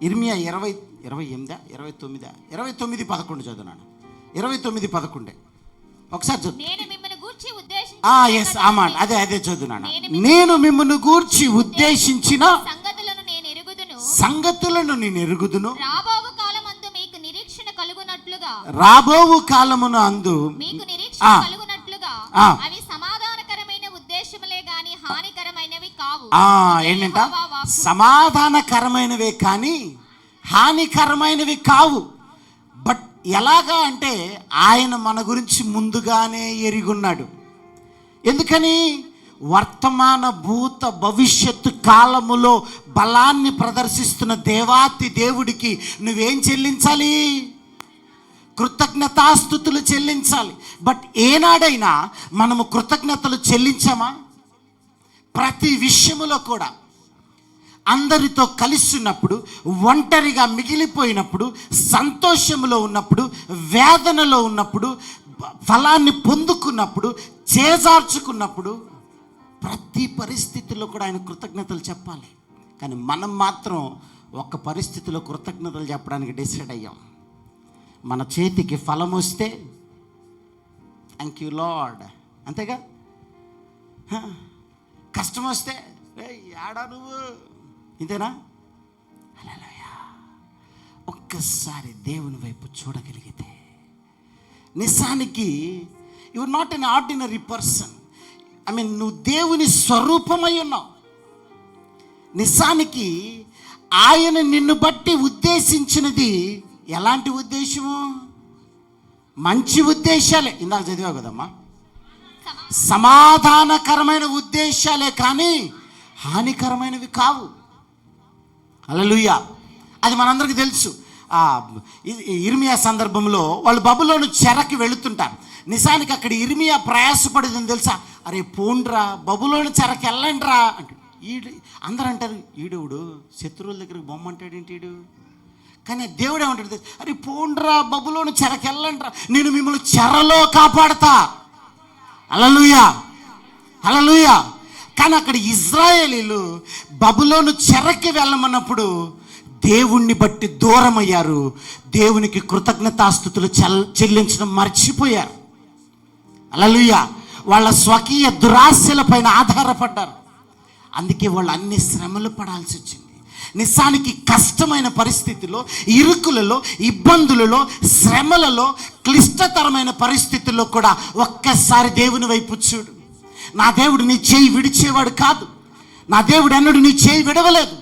S2: ఇర్మియా 29:11 చదువునాను. 29:11 ఒకసారి చదువు. ఎస్, ఆ మాట అదే చదువునాను. నేను మిమ్మల్ని గూర్చి ఉద్దేశించిన సంగతులను నేను ఎరుగుదును, రాబోవు కాలమున అందు
S3: మీకు నిరీక్షణ కలుగునట్లుగా అవి సమాధానకరమైన ఉద్దేశములే గాని హానికరమైనవి కావు.
S2: ఏంటంట? సమాధానకరమైనవే కానీ హానికరమైనవి కావు. బట్ ఎలాగా అంటే ఆయన మన గురించి ముందుగానే ఎరిగున్నాడు. ఎందుకని? వర్తమాన భూత భవిష్యత్తు కాలములో బలాన్ని ప్రదర్శిస్తున్న దేవాతి దేవుడికి నువ్వేం చెల్లించాలి? కృతజ్ఞతాస్తుతులు చెల్లించాలి. బట్ ఏనాడైనా మనము కృతజ్ఞతలు చెల్లించామా? ప్రతి విషయములో కూడా అందరితో కలిసి ఉన్నప్పుడు, ఒంటరిగా మిగిలిపోయినప్పుడు, సంతోషంలో ఉన్నప్పుడు, వేదనలో ఉన్నప్పుడు, ఫలాన్ని పొందుకున్నప్పుడు, చేజార్చుకున్నప్పుడు, ప్రతి పరిస్థితిలో కూడా ఆయన కృతజ్ఞతలు చెప్పాలి. కానీ మనం మాత్రం ఒక్క పరిస్థితిలో కృతజ్ఞతలు చెప్పడానికి డిసైడ్ అయ్యాం. మన చేతికి ఫలం వస్తే థ్యాంక్ యూ లార్డ్, అంతేగా. కష్టం వస్తే ఏడా నువ్వు, ఇంతేనా? హల్లెలూయా. ఒక్కసారి దేవుని వైపు చూడగలిగితే నిజానికి you are not an ordinary person. I mean, నువ్వు దేవుని స్వరూపమై ఉన్నావు. నిజానికి ఆయన నిన్ను బట్టి ఉద్దేశించినది ఎలాంటి ఉద్దేశము? మంచి ఉద్దేశాలే. ఇందాక చదివావు కదమ్మా, సమాధానకరమైన ఉద్దేశాలే కానీ హానికరమైనవి కావు. హల్లెలూయా. అది మనందరికీ తెలుసు. ఇర్మియా సందర్భంలో వాళ్ళు బబులోను చెరకి వెళుతుంటారు. నిజానికి అక్కడ ఇర్మియా ప్రయాసపడేదని తెలుసా? అరే పోండ్రా, బబులోను చెరకి వెళ్ళండిరా అంటే అందరూ అంటారు, ఈడవుడు శత్రువుల దగ్గరికి బొమ్మంటాడేంటి ఈడు. కానీ దేవుడు ఏమంటాడు? అరే పోండ్రా, బబులోను చెరకి వెళ్ళండిరా, నేను మిమ్మల్ని చెరలో కాపాడతా. హల్లెలూయా, హల్లెలూయా. కానీ అక్కడ ఇజ్రాయేలీలు బబులోను చెరకి వెళ్ళమన్నప్పుడు దేవుణ్ణి బట్టి దూరం అయ్యారు. దేవునికి కృతజ్ఞతాస్తుతులు చెల్లించడం మర్చిపోయారు. హల్లెలూయా. వాళ్ళ స్వకీయ దురాశల పైన ఆధారపడ్డారు. అందుకే వాళ్ళు అన్ని శ్రమలు పడాల్సి వచ్చింది. నిజానికి కష్టమైన పరిస్థితుల్లో, ఇరుకులలో, ఇబ్బందులలో, శ్రమలలో, క్లిష్టతరమైన పరిస్థితుల్లో కూడా ఒక్కసారి దేవుని వైపు చూడు. నా దేవుడు నీ చేయి విడిచేవాడు కాదు. నా దేవుడు ఎన్నడూ నీ చేయి విడవలేదు.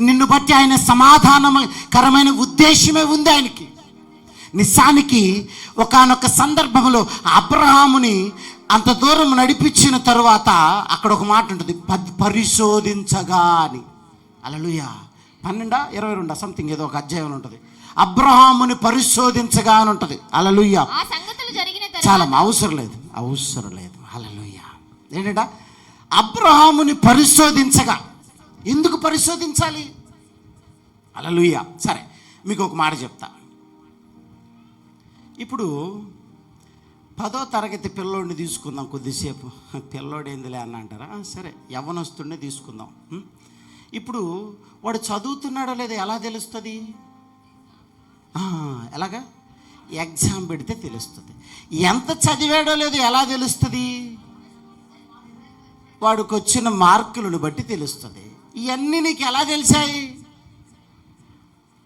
S2: నిన్ను బట్టి ఆయన సమాధానకరమైన ఉద్దేశమే ఉంది ఆయనకి. నిజానికి ఒకానొక సందర్భంలో అబ్రహాముని అంత దూరం నడిపించిన తరువాత అక్కడ ఒక మాట ఉంటుంది, పరిశోధించగా అని. హల్లెలూయా. 12-22 సంథింగ్ ఏదో ఒక అధ్యాయం ఉంటుంది. అబ్రహాముని పరిశోధించగా అని ఉంటుంది. హల్లెలూయా. చాలా అవసరం లేదు. హల్లెలూయా. ఏంటంట? అబ్రహాముని పరిశోధించగా. ఎందుకు పరిశోధించాలి? హల్లెలూయా. సరే, మీకు ఒక మాట చెప్తా. ఇప్పుడు 10వ తరగతి పిల్లోడిని తీసుకుందాం కొద్దిసేపు. పిల్లోడు ఏందిలే అని అంటారా? సరే, యవ్వనస్తుడిని తీసుకుందాం. ఇప్పుడు వాడు చదువుతున్నాడో లేదో ఎలా తెలుస్తుంది? ఎలాగా? ఎగ్జామ్ పెడితే తెలుస్తుంది. ఎంత చదివాడో లేదో ఎలా తెలుస్తుంది? వాడికి వచ్చిన మార్కులను బట్టి తెలుస్తుంది. ఇవన్నీ నీకు ఎలా తెలిసాయి?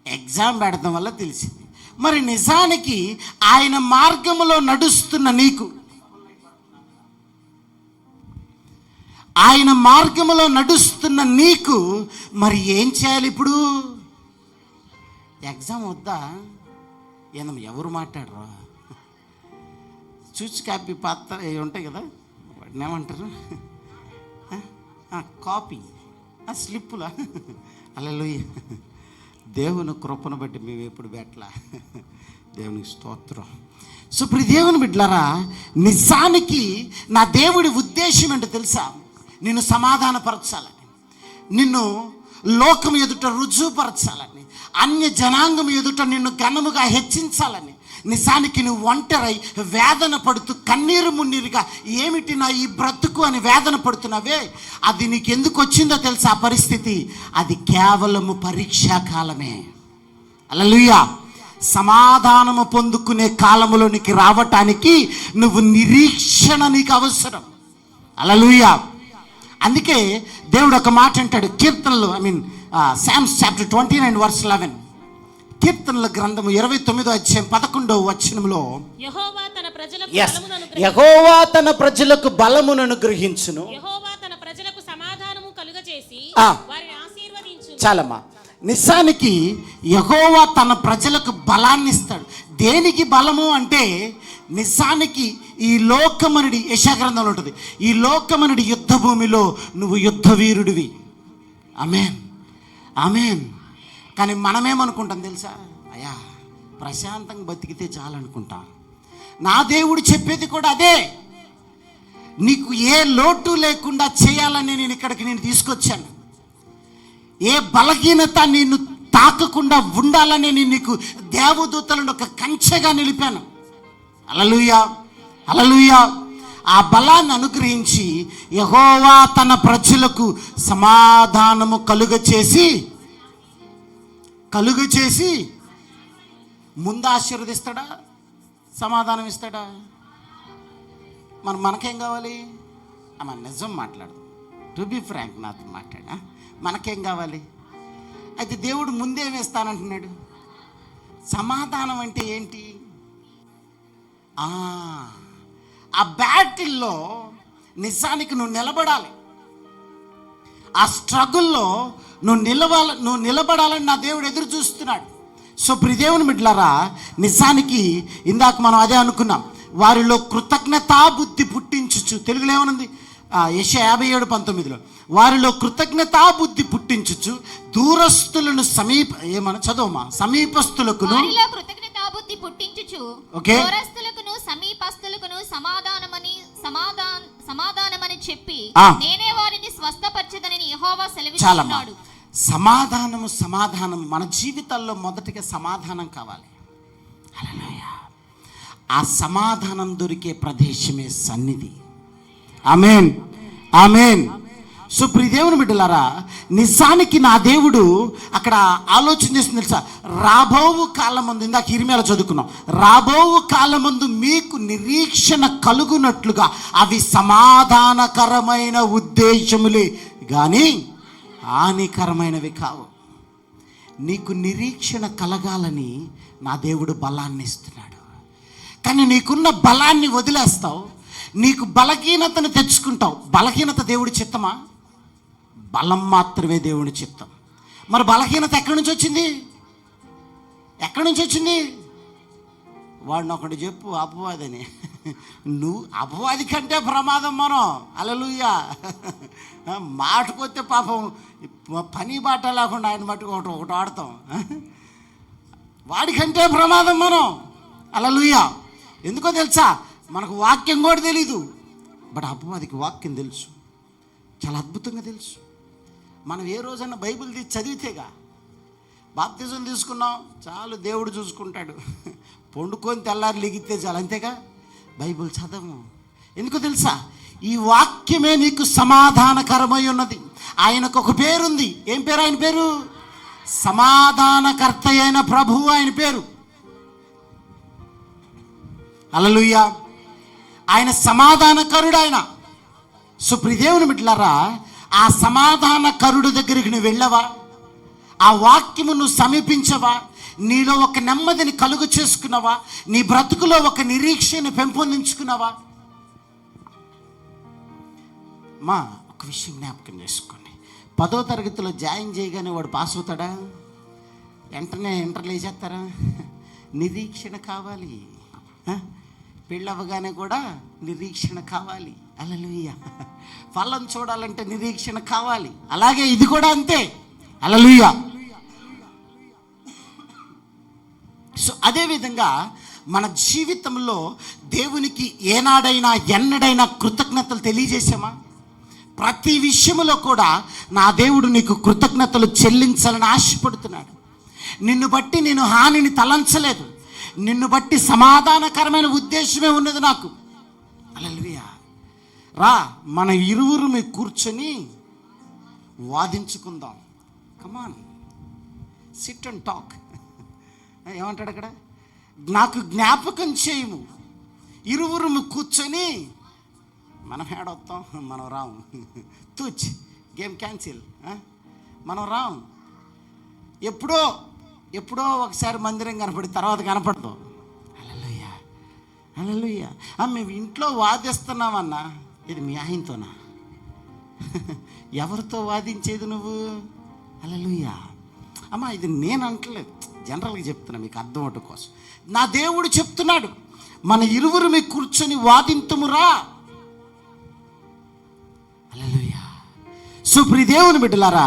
S2: ఎగ్జామ్ పెడతాం వల్ల తెలిసింది. మరి నిజానికి ఆయన మార్గంలో నడుస్తున్న నీకు, ఆయన మార్గంలో నడుస్తున్న నీకు మరి ఏం చేయాలి? ఇప్పుడు ఎగ్జామ్ వద్దా? ఏమన్నా ఎవరు మాట్లాడరా? చూసి కాపీ పాత్ర ఉంటాయి కదా, వాటిని ఏమంటారు? కాపీ, స్లిప్పులా? హల్లెలూయా. దేవుని కృపను బట్టి మేము ఎప్పుడు పెట్టలా. దేవునికి స్తోత్రం. సో ఇప్పుడు దేవుని బిడ్డలారా, నిజానికి నా దేవుడి ఉద్దేశం ఏంటో తెలుసా? నిన్ను సమాధానపరచాలని, నిన్ను లోకం ఎదుట రుజువుపరచాలని, అన్య జనాంగం ఎదుట నిన్ను ఘనముగా హెచ్చించాలని. నిజానికి నువ్వు ఒంటరై వేదన పడుతూ కన్నీరు మున్నీరుగా ఏమిటి నా ఈ బ్రతుకు అని వేదన పడుతున్నావే, అది నీకు ఎందుకు వచ్చిందో తెలుసా? ఆ పరిస్థితి అది కేవలము పరీక్షాకాలమే. హల్లెలూయా. సమాధానము పొందుకునే కాలములోనికి రావటానికి నువ్వు నిరీక్షణ నీకు అవసరం. హల్లెలూయా. అందుకే దేవుడు ఒక మాట అంటాడు కీర్తనలు, Psalms chapter 29 verse 11. కీర్తనల గ్రంథము 29వ అధ్యాయం 11వ వచనంలో, యెహోవా తన ప్రజలకు బలమును అనుగ్రహించును.
S4: యెహోవా తన ప్రజలకు సమాధానము కలుగజేసి వారిని ఆశీర్వదించును.
S2: చాలమ్మా. నిజానికి యెహోవా తన ప్రజలకు బలాన్ని ఇస్తాడు. దేనికి బలము అంటే, నిజానికి ఈ లోకమనుడి, యెషయా గ్రంథంలో ఉంటుంది, ఈ లోకమనుడి యుద్ధ భూమిలో నువ్వు యుద్ధ వీరుడివి. ఆమేన్, ఆమేన్. కానీ మనమేమనుకుంటాం తెలుసా? అయ్యా ప్రశాంతంగా బతికితే చాలనుకుంటాం. నా దేవుడు చెప్పేది కూడా అదే. నీకు ఏ లోటు లేకుండా చేయాలని నేను ఇక్కడికి తీసుకొచ్చాను. ఏ బలహీనత నిన్ను తాకకుండా ఉండాలని నేను నీకు దేవదూతలను ఒక కంచెగా నిలిపాను. హల్లెలూయా, హల్లెలూయా. ఆ బలాన్ని అనుగ్రహించి యెహోవా తన ప్రజలకు సమాధానము కలుగచేసి ముందు ఆశీర్వదిస్తాడా, సమాధానం ఇస్తాడా? మనకేం కావాలి? నిజం మాట్లాడు, టు బి ఫ్రాంక్, నాతో మాట్లాడా. మనకేం కావాలి? అయితే దేవుడు ముందేమిస్తానంటున్నాడు? సమాధానం అంటే ఏంటి? ఆ బ్యాటిల్లో నిజానికి నువ్వు నిలబడాలి. ఆ స్ట్రగుల్లో నువ్వు నిలబడాలని నా దేవుడు ఎదురు చూస్తున్నాడు. సో ప్రియదేవుని బిడ్డలారా, నిజానికి ఇందాక మనం అదే అనుకున్నాం, వారిలో కృతజ్ఞతా బుద్ధి పుట్టించుచు. తెలుగులో ఏమనుంది? యెషయా 57:19 వారిలో కృతజ్ఞతా బుద్ధి పుట్టించుచు దూరస్తులను సమీపస్తులకును
S3: బుద్ధి పుట్టించుచు
S2: ఓకే
S3: దూరస్తులకును సమీపస్తులకును సమాధానమని చెప్పి నేనే వారిని స్వస్థపరచెదనని యెహోవా సెలవిస్తున్నాడు.
S2: సమాధానం మన జీవితాల్లో మొదటిగా సమాధానం కావాలి. హల్లెలూయా. ఆ సమాధానం దొరికే ప్రదేశమే సన్నిధి. ఆమేన్, ఆమేన్. సో ప్రియదేవుని బిడ్డలారా, నిజానికి నా దేవుడు అక్కడ ఆలోచన చేస్తుంది తెలుసా? రాబోవు కాలమందు, ఇందాక ఇర్మియాలో చదువుకున్నాం, రాబోవు కాలమందు మీకు నిరీక్షణ కలుగునట్లుగా అవి సమాధానకరమైన ఉద్దేశములే కానీ హానికరమైనవి కావు. నీకు నిరీక్షణ కలగాలని నా దేవుడు బలాన్ని ఇస్తున్నాడు. కానీ నీకున్న బలాన్ని వదిలేస్తావు, నీకు బలహీనతను తెచ్చుకుంటావు. బలహీనత దేవుడి చిత్తమా? బలం మాత్రమే దేవుడి చిత్తం. మరి బలహీనత ఎక్కడి నుంచి వచ్చింది? ఎక్కడి నుంచి వచ్చింది? వాడిని ఒకటి చెప్పు, అపవాదని. నువ్వు అపవాది కంటే ప్రమాదం మనం. హల్లెలూయా. మాటకొస్తే పాపం పని బాట లేకుండా ఆయన మట్టుకు ఒకటి ఆడతాం. వాడికంటే ప్రమాదం మనం. హల్లెలూయా. ఎందుకో తెలుసా? మనకు వాక్యం కూడా తెలీదు, బట్ అపవాదికి వాక్యం తెలుసు, చాలా అద్భుతంగా తెలుసు. మనం ఏ రోజైనా బైబిల్ తీసి చదివితేగా. బాప్తిజం తీసుకున్నాం చాలు, దేవుడు చూసుకుంటాడు. పండుకొని తెల్లారి లిగితే చాలు, అంతేగా. బైబిల్ చదవము. ఎందుకో తెలుసా? ఈ వాక్యమే నీకు సమాధానకరమై ఉన్నది. ఆయనకు ఒక పేరుంది. ఏం పేరు? ఆయన పేరు సమాధానకర్త అయిన ప్రభువు ఆయన పేరు. హల్లెలూయా. ఆయన సమాధానకరుడు. ఆయన సుప్రదేవుని బిడ్డలారా, ఆ సమాధానకరుడు దగ్గరికి నువ్వు వెళ్ళవా? ఆ వాక్యము నువ్వు సమీపించవా? నీలో ఒక నెమ్మదిని కలుగు చేసుకున్నావా? నీ బ్రతుకులో ఒక నిరీక్షను పెంపొందించుకున్నావా? మా ఒక విషయం జ్ఞాపకం చేసుకోండి. 10వ తరగతిలో జాయిన్ చేయగానే వాడు పాస్ అవుతాడా? వెంటనే ఇంటర్లో వేసేస్తారా? నిరీక్షణ కావాలి. పెళ్ళవగానే కూడా నిరీక్షణ కావాలి. హల్లెలూయా. ఫలం చూడాలంటే నిరీక్షణ కావాలి. అలాగే ఇది కూడా అంతే. హల్లెలూయా. సో అదేవిధంగా మన జీవితంలో దేవునికి ఏనాడైనా ఎన్నడైనా కృతజ్ఞతలు తెలియజేసామా? ప్రతి విషయంలో కూడా నా దేవుడు నీకు కృతజ్ఞతలు చెల్లించాలని ఆశపడుతున్నాడు. నిన్ను బట్టి నేను హానిని తలంచలేదు, నిన్ను బట్టి సమాధానకరమైన ఉద్దేశమే ఉన్నది నాకు. హల్లెలూయా. రా, మన ఇరువురు మీ కూర్చొని వాదించుకుందాం. కమాన్, సిట్ అండ్ టాక్. ఏమంటాడు అక్కడ? నాకు జ్ఞాపకం చేయము. ఇరువురు కూర్చొని మనం ఏడొస్తాం, మనం రాము. తూచ్, గేమ్ క్యాన్సిల్. మనం రాము. ఎప్పుడో ఒకసారి మందిరం కనపడి తర్వాత కనపడదు. హల్లెలూయా. హల్లెలూయా. మేము ఇంట్లో వాదిస్తున్నామన్నా, ఇది మీ ఆయనతోనా? ఎవరితో వాదించేది నువ్వు? హల్లెలూయా. అమ్మా, ఇది నేను అంటలేదు, జనరల్గా చెప్తున్నా మీకు అర్థం అవటం కోసం. నా దేవుడు చెప్తున్నాడు, మన ఇరువురు మీ కూర్చొని వాదింతుమురా. హల్లెలూయా. సుప్రదేవుని బిడ్డలారా,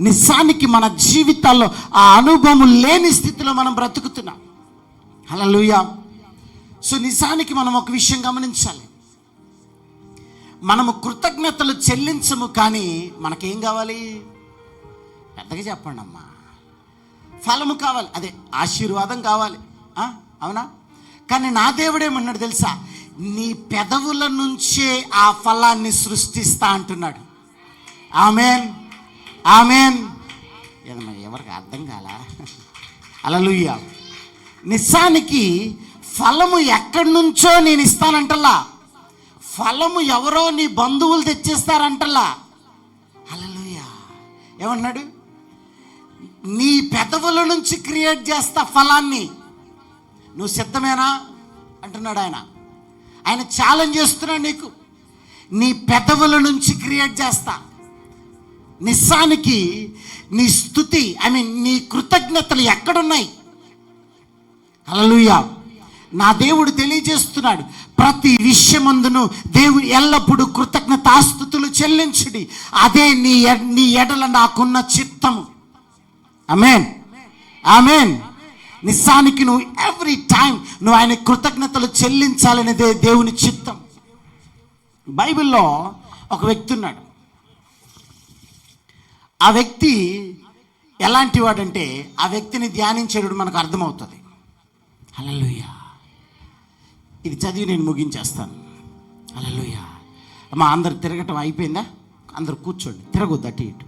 S2: నిజానికి మన జీవితాల్లో ఆ అనుభవం లేని స్థితిలో మనం బ్రతుకుతున్నాం. హల్లెలూయా. సో నిజానికి మనం ఒక విషయం గమనించాలి. మనము కృతజ్ఞతలు చెల్లించము, కానీ మనకేం కావాలి? పెద్దగా చెప్పండి అమ్మా. ఫలము కావాలి, అదే ఆశీర్వాదం కావాలి. అవునా? కానీ నా దేవుడేమన్నాడు తెలుసా? నీ పెదవుల నుంచే ఆ ఫలాన్ని సృష్టిస్తా అంటున్నాడు. ఆమేన్, ఆమేన్. ఎవరికి అర్థం కాలా? హల్లెలూయా. నిజానికి ఫలము ఎక్కడి నుంచో నేను ఇస్తానంటలా, ఫలము ఎవరో నీ బంధువులు తెచ్చిస్తారంటలా. హల్లెలూయా. ఏమన్నాడు? నీ పెదవుల నుంచి క్రియేట్ చేస్తా ఫలాన్ని. నువ్వు సిద్ధమేనా అంటున్నాడు ఆయన. ఆయన ఛాలెంజ్ చేస్తున్నాడు నీకు. నీ పెదవుల నుంచి క్రియేట్ చేస్తా. నిజానికి నీ స్తుతి, నీ కృతజ్ఞతలు ఎక్కడున్నాయి? హల్లెలూయా. నా దేవుడు తెలియజేస్తున్నాడు, ప్రతి విషయమందును దేవుడు ఎల్లప్పుడూ కృతజ్ఞతాస్తుతులు చెల్లించుడి, అదే నీ ఎడల నాకున్న చిత్తము. ఆమేన్, ఆమేన్. నిజానికి నువ్వు ఎవ్రీ టైం నువ్వు ఆయన కృతజ్ఞతలు చెల్లించాలనేదే దేవుని చిత్తం. బైబిల్లో ఒక వ్యక్తి ఉన్నాడు. ఆ వ్యక్తి ఎలాంటి వాడంటే, ఆ వ్యక్తిని ధ్యానించేటప్పుడు మనకు అర్థమవుతుంది. హల్లెలూయా. ఇది చదివి నేను ముగించేస్తాను. హల్లెలూయా. అమ్మా, అందరు తిరగటం అయిపోయిందా? అందరు కూర్చోండి, తిరగొద్దు అటు ఇటు.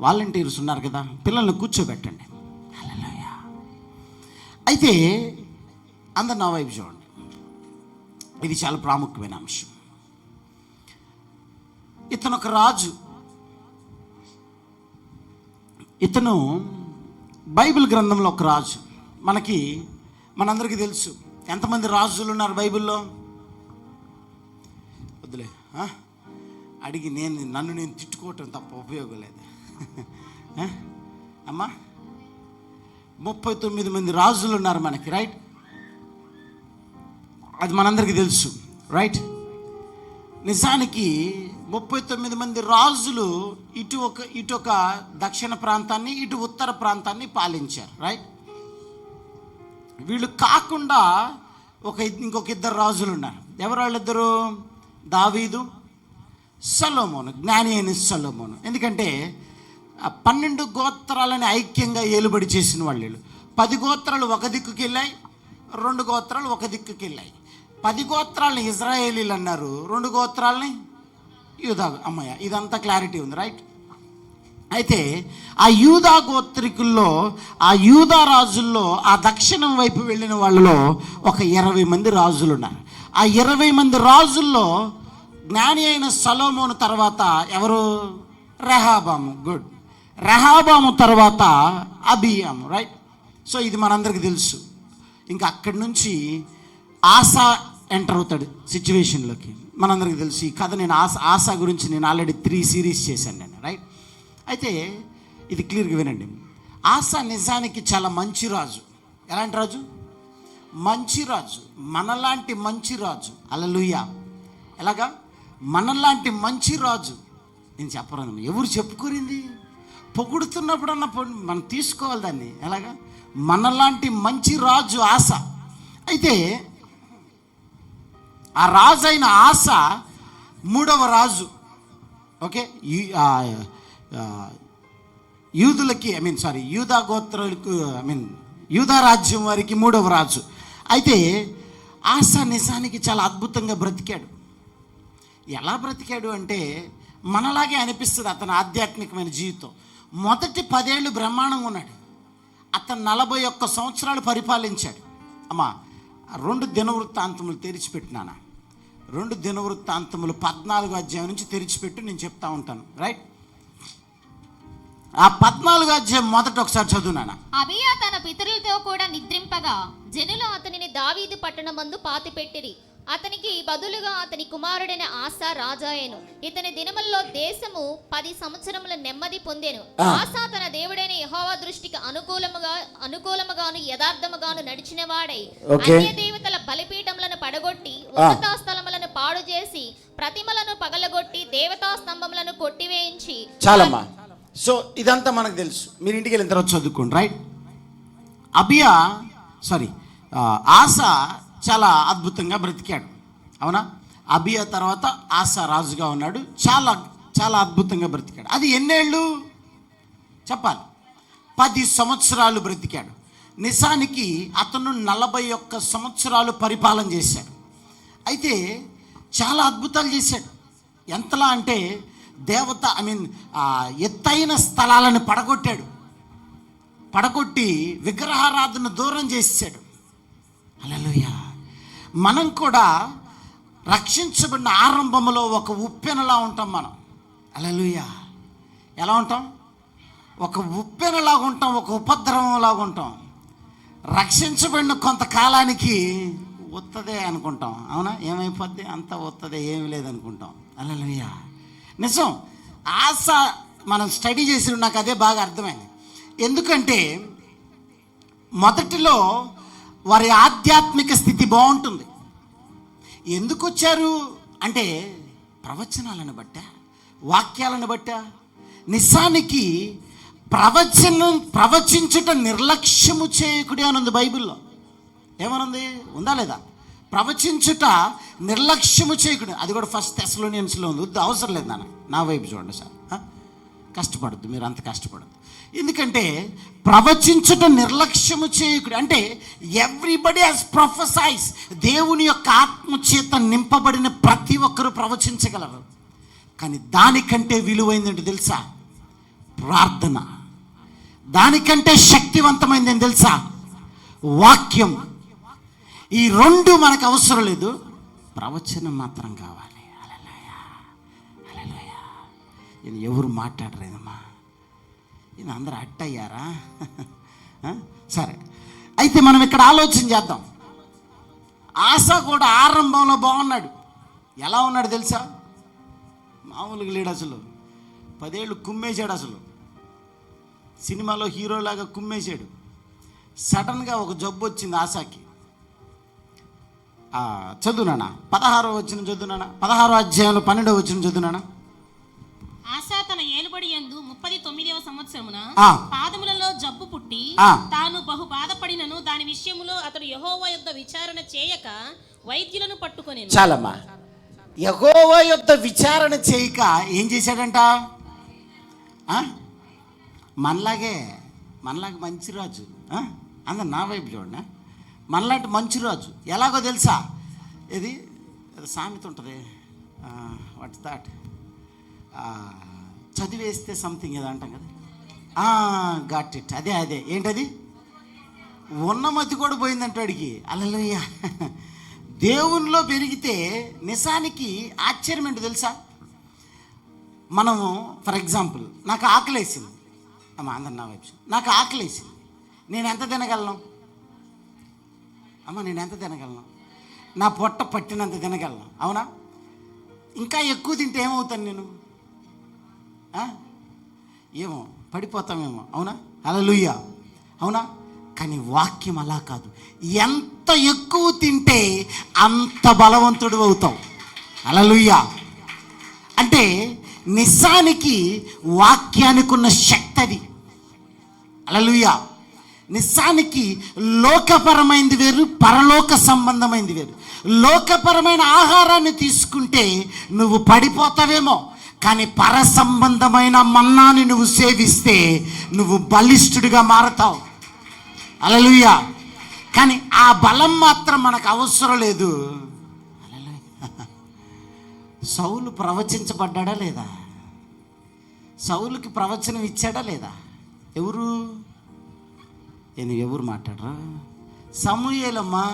S2: వాలంటీర్స్ ఉన్నారు కదా, పిల్లల్ని కూర్చోబెట్టండి. హల్లెలూయా. అయితే అందరు నా వైపు చూడండి. ఇది చాలా ప్రాముఖ్యమైన అంశం. ఇతను ఒక రాజు. ఇతను బైబిల్ గ్రంథంలో ఒక రాజు. మనందరికీ తెలుసు ఎంతమంది రాజులు ఉన్నారు బైబిల్లో. వద్దులే, అడిగి నన్ను నేను తిట్టుకోవటం తప్ప ఉపయోగం లేదు. అమ్మా, 39 మంది రాజులు ఉన్నారు మనకి, రైట్? అది మనందరికీ తెలుసు, రైట్? నిజానికి 39 మంది రాజులు ఇటు ఒక దక్షిణ ప్రాంతాన్ని, ఇటు ఉత్తర ప్రాంతాన్ని పాలించారు, రైట్? వీళ్ళు కాకుండా ఇంకొక ఇద్దరు రాజులు ఉన్నారు. ఎవరు వాళ్ళిద్దరు? దావీదు, సొలొమోను, జ్ఞాని అయిన సొలొమోను. ఎందుకంటే 12 గోత్రాలని ఐక్యంగా ఏలుబడి చేసిన వాళ్ళు. 10 గోత్రాలు ఒక దిక్కుకి వెళ్ళాయి, 2 గోత్రాలు ఒక దిక్కుకి వెళ్ళాయి. 10 గోత్రాలని ఇజ్రాయేలీలు అన్నారు, 2 గోత్రాలని యూదా. అమ్మయ్య, ఇదంతా క్లారిటీ ఉంది, రైట్? అయితే ఆ యూదా గోత్రికుల్లో, ఆ యూదా రాజుల్లో, ఆ దక్షిణం వైపు వెళ్ళిన వాళ్ళలో ఒక 20 మంది రాజులు ఉన్నారు. ఆ 20 మంది రాజుల్లో జ్ఞాని అయిన సొలొమోను తర్వాత ఎవరు? రెహబాము. గుడ్. రెహబాము తర్వాత అబియాము, రైట్? సో ఇది మనందరికీ తెలుసు. ఇంకా అక్కడి నుంచి ఆసా ఎంటర్ అవుతాడు సిచ్యువేషన్లోకి. మనందరికీ తెలుసు ఈ కథ. ఆసా గురించి నేను ఆల్రెడీ 3 సిరీస్ చేశాను నేను, రైట్? అయితే ఇది క్లియర్గా వినండి. ఆసా నిజానికి చాలా మంచి రాజు. ఎలాంటి రాజు? మంచి రాజు, మనలాంటి మంచి రాజు. హల్లెలూయా. ఎలాగా? మనలాంటి మంచి రాజు. నేను చెప్పను, ఎవరు చెప్పుకోరింది? పొగుడుతున్నప్పుడన్నా మనం తీసుకోవాలి దాన్ని. ఎలాగా? మనలాంటి మంచి రాజు ఆసా. అయితే ఆ రాజు అయిన ఆసా 3వ రాజు. ఓకే, యూదులకి యూదా గోత్రాలకు యూదా రాజ్యం వారికి 3వ రాజు. అయితే ఆసా నిజానికి చాలా అద్భుతంగా బ్రతికాడు. ఎలా బ్రతికాడు అంటే మనలాగే అనిపిస్తుంది అతని ఆధ్యాత్మికమైన జీవితం. మొదటి 10 ఏళ్ళు బ్రహ్మాండంగా ఉన్నాడు. అతను 41 సంవత్సరాలు పరిపాలించాడు. అమ్మా, 2 దినవృత్తాంతములు తెరిచిపెట్టినానా? 2 దినవృత్తాంతములు 14వ అధ్యాయం నుంచి తెరిచిపెట్టి నేను చెప్తా ఉంటాను, రైట్? ఆ 14వ అధ్యాయం మొదట ఒకసారి చదువునానా.
S3: అబియా తన పితరులతో కూడా నిద్రింపగా జనులు అతనిని దావీదు పట్టణమందు పాతిపెట్టిరి. అతనికి బదులుగా అతని కుమారుడైన ఆసా రాజాయను. ఇతని దినముల్లో దేశము 10 సంవత్సరముల నెమ్మది పొందెను. ఆసా తన దేవుడైన యెహోవా దృష్టికి అనుకూలముగాను యథార్థముగాను నడిచిన వాడై అన్య దేవతల బలిపీఠములను పడగొట్టి ఉన్నత స్థలములను పాడు చేసి ప్రతిమలను పగలగొట్టి దేవతా స్తంభములను కొట్టివేయించి.
S2: చాలమ్మా. సో ఇదంతా మనకు తెలుసు, మీరు ఇంటికి వెళ్ళిన తర్వాత చదువుకోండి, రైట్? ఆసా చాలా అద్భుతంగా బ్రతికాడు, అవునా? అబియా తర్వాత ఆసా రాజుగా ఉన్నాడు. చాలా చాలా అద్భుతంగా బ్రతికాడు. అది ఎన్నేళ్ళు చెప్పాలి? 10 సంవత్సరాలు బ్రతికాడు. నిజానికి అతను 41 సంవత్సరాలు పరిపాలన చేశాడు. అయితే చాలా అద్భుతాలు చేశాడు. ఎంతలా అంటే ఎత్తైన స్థలాలను పడగొట్టి విగ్రహారాధన దూరం చేశాడు. హల్లెలూయా. మనం కూడా రక్షించబడిన ఆరంభంలో ఒక ఉప్పెనలా ఉంటాం మనం. హల్లెలూయా. ఎలా ఉంటాం? ఒక ఉప్పెనలాగా ఉంటాం, ఒక ఉపద్రవంలాగా ఉంటాం. రక్షించబడిన కొంతకాలానికి వత్తదే అనుకుంటాం, అవునా? ఏమైపోద్ది? అంత వత్తదే, ఏమి లేదనుకుంటాం. హల్లెలూయా. నిజం. ఆశ మనం స్టడీ చేసి నాకు అదే బాగా అర్థమైంది. ఎందుకంటే మొదటిలో వారి ఆధ్యాత్మిక స్థితి బాగుంటుంది. ఎందుకు వచ్చారు అంటే ప్రవచనాలను బట్ట, వాక్యాలను బట్ట. నిజానికి ప్రవచించుట నిర్లక్ష్యము చేయకుడి అని ఉంది బైబిల్లో. ఏమనుంది? ఉందా లేదా? ప్రవచించుట నిర్లక్ష్యము చేయకుడి. అది కూడా 1 Thessaloniansలో ఉంది. అవసరం లేదు నాన్న, నా వైపు చూడండి సార్. కష్టపడద్దు, మీరు అంత కష్టపడద్దు. ఎందుకంటే ప్రవచించుట నిర్లక్ష్యము చేయకుడు అంటే ఎవ్రీబడి హస్ ప్రొఫెసైజ్. దేవుని యొక్క ఆత్మచేత నింపబడిన ప్రతి ఒక్కరూ ప్రవచించగలరు. కానీ దానికంటే విలువైందంటే తెలుసా? ప్రార్థన. దానికంటే శక్తివంతమైందని తెలుసా? వాక్యం. ఈ 2 మనకు అవసరం లేదు, ప్రవచనం మాత్రం కావాలి. హల్లెలూయా, హల్లెలూయా. ఎవరు మాట్లాడలేదమ్మా, ఇది అందరూ అట్టయ్యారా? సరే, అయితే మనం ఇక్కడ ఆలోచన చేద్దాం. ఆశ కూడా ఆరంభంలో బాగున్నాడు. ఎలా ఉన్నాడు తెలుసా? మామూలుగా లేడు అసలు. 10 ఏళ్ళు కుమ్మేశాడు. అసలు సినిమాలో హీరోలాగా కుమ్మేశాడు. సడన్గా ఒక జబ్బు వచ్చింది ఆశకి. చదువునానా 16వ వచనం చదువునానా, 16వ అధ్యాయంలో 12వ వచనం చదువునానా.
S4: ఆశ తన ఏలుబడి యందు 39వ సంవత్సరమున పాదములలో జబ్బు పుట్టి తాను బహు బాధపడినను దాని విషయములో అతడు యెహోవా యొద్ద విచారణ చేయక వైద్యులను పట్టుకొనెను.
S2: చాలమ్మా. యెహోవా యొద్ద విచారణ చేయక ఏం చేశాడంట? మనలాగే మంచి రాజు. అందరు నా వైపు చూడండి. మనలాంటి మంచి రాజు ఎలాగో తెలుసా? ఇది సామెత ఉంటుంది, వాట్స్ దాట్, చదివేస్తే సంథింగ్ ఏదో అంటాం కదా. Got it. అదే ఏంటది? ఉన్నమతి కూడా పోయిందంట వాడికి. హల్లెలూయా. దేవునిలో పెరిగితే నిజానికి ఆశ్చర్యం ఏంటో తెలుసా? మనము ఫర్ ఎగ్జాంపుల్, నాకు ఆకలేసింది అమ్మ, అందరు నా వైపు, నాకు ఆకలేసింది. నేను ఎంత తినగలను అమ్మ? నేను ఎంత తినగలను? నా పొట్ట పట్టినంత తినగలను, అవునా? ఇంకా ఎక్కువ తింటే ఏమవుతాను నేను? ఏమో పడిపోతామేమో, అవునా? హల్లెలూయా, అవునా? కానీ వాక్యం అలా కాదు. ఎంత ఎక్కువ తింటే అంత బలవంతుడు అవుతావు. హల్లెలూయా. అంటే నిజానికి వాక్యానికి ఉన్న శక్తి అది. హల్లెలూయా. నిజానికి లోకపరమైనది వేరు, పరలోక సంబంధమైనది వేరు. లోకపరమైన ఆహారాన్ని తీసుకుంటే నువ్వు పడిపోతావేమో, కానీ పర సంబంధమైన మన్నాని నువ్వు సేవిస్తే నువ్వు బలిష్ఠుడిగా మారతావు. హల్లెలూయా. కానీ ఆ బలం మాత్రం మనకు అవసరం లేదు. సౌలు ప్రవచించబడ్డా లేదా? సౌలుకి ప్రవచనం ఇచ్చాడా లేదా? ఎవరు మాట్లాడరా? సమూయేలమ్మా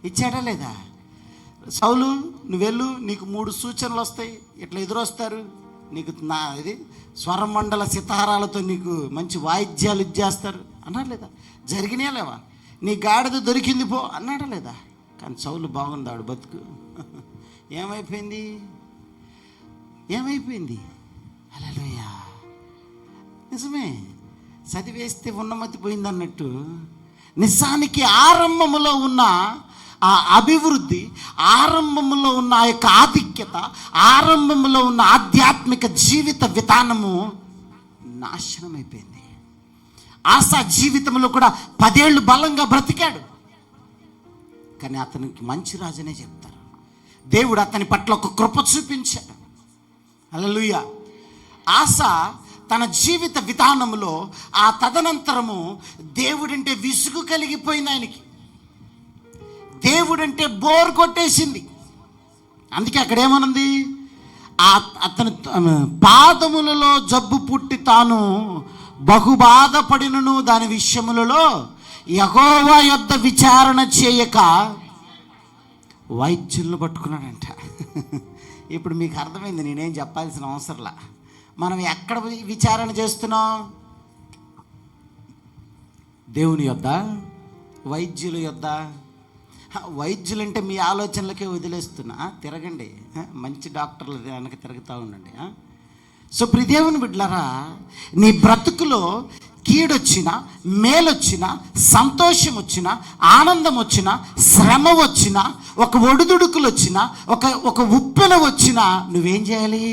S2: ఇచ్చాడా లేదా? సౌలు నువ్వు వెళ్ళు, నీకు 3 సూచనలు వస్తాయి, ఇట్లా ఎదురొస్తారు నీకు, ఇది స్వరమండల సితారాలతో నీకు మంచి వాయిద్యాలు ఇచ్చేస్తారు అన్నాడు లేదా? జరిగినా లేవా? నీ గాడిద దొరికింది పో అన్నాడా లేదా? కానీ సౌలు బాగుందాడు బతుకు. ఏమైపోయింది? హల్లెలూయా. నిజమే, చదివేస్తే ఉన్నమతి పోయింది అన్నట్టు. నిజానికి ఆరంభములో ఉన్న ఆ అభివృద్ధి, ఆరంభంలో ఉన్న ఆ యొక్క ఆధిక్యత, ఆరంభంలో ఉన్న ఆధ్యాత్మిక జీవిత విధానము నాశనం అయిపోయింది. ఆశా జీవితంలో కూడా 10 ఏళ్ళు బలంగా బ్రతికాడు, కానీ అతనికి మంచి రాజునే చెప్తారు. దేవుడు అతని పట్ల ఒక కృప చూపించాడు. హల్లెలూయా. ఆశ తన జీవిత విధానంలో ఆ తదనంతరము దేవుడంటే విసుగు కలిగిపోయింది ఆయనకి. దేవుడంటే బోర్ కొట్టేసింది. అందుకే అక్కడ ఏమనుంది? అతని పాదములలో జబ్బు పుట్టి తాను బహుబాధపడినను దాని విషయములలో యెహోవా యొద్ద విచారణ చేయక వైద్యులను పట్టుకున్నాడంట. ఇప్పుడు మీకు అర్థమైంది, నేనేం చెప్పాల్సిన అవసరంలా. మనం ఎక్కడ విచారణ చేస్తున్నాం? దేవుని యొద్ద, వైద్యుల యొద్ద. వైద్యులంటే మీ ఆలోచనలకే వదిలేస్తున్నా, తిరగండి, మంచి డాక్టర్లు వెనక తిరుగుతూ ఉండండి. సో ప్రియదేవుని బిడ్డలారా, నీ బ్రతుకులో కీడొచ్చినా, మేలొచ్చినా, సంతోషం వచ్చినా, ఆనందం వచ్చినా, శ్రమ వచ్చినా, ఒక ఒడిదుడుకులు వచ్చినా, ఒక ఉప్పెన వచ్చినా నువ్వేం చేయాలి?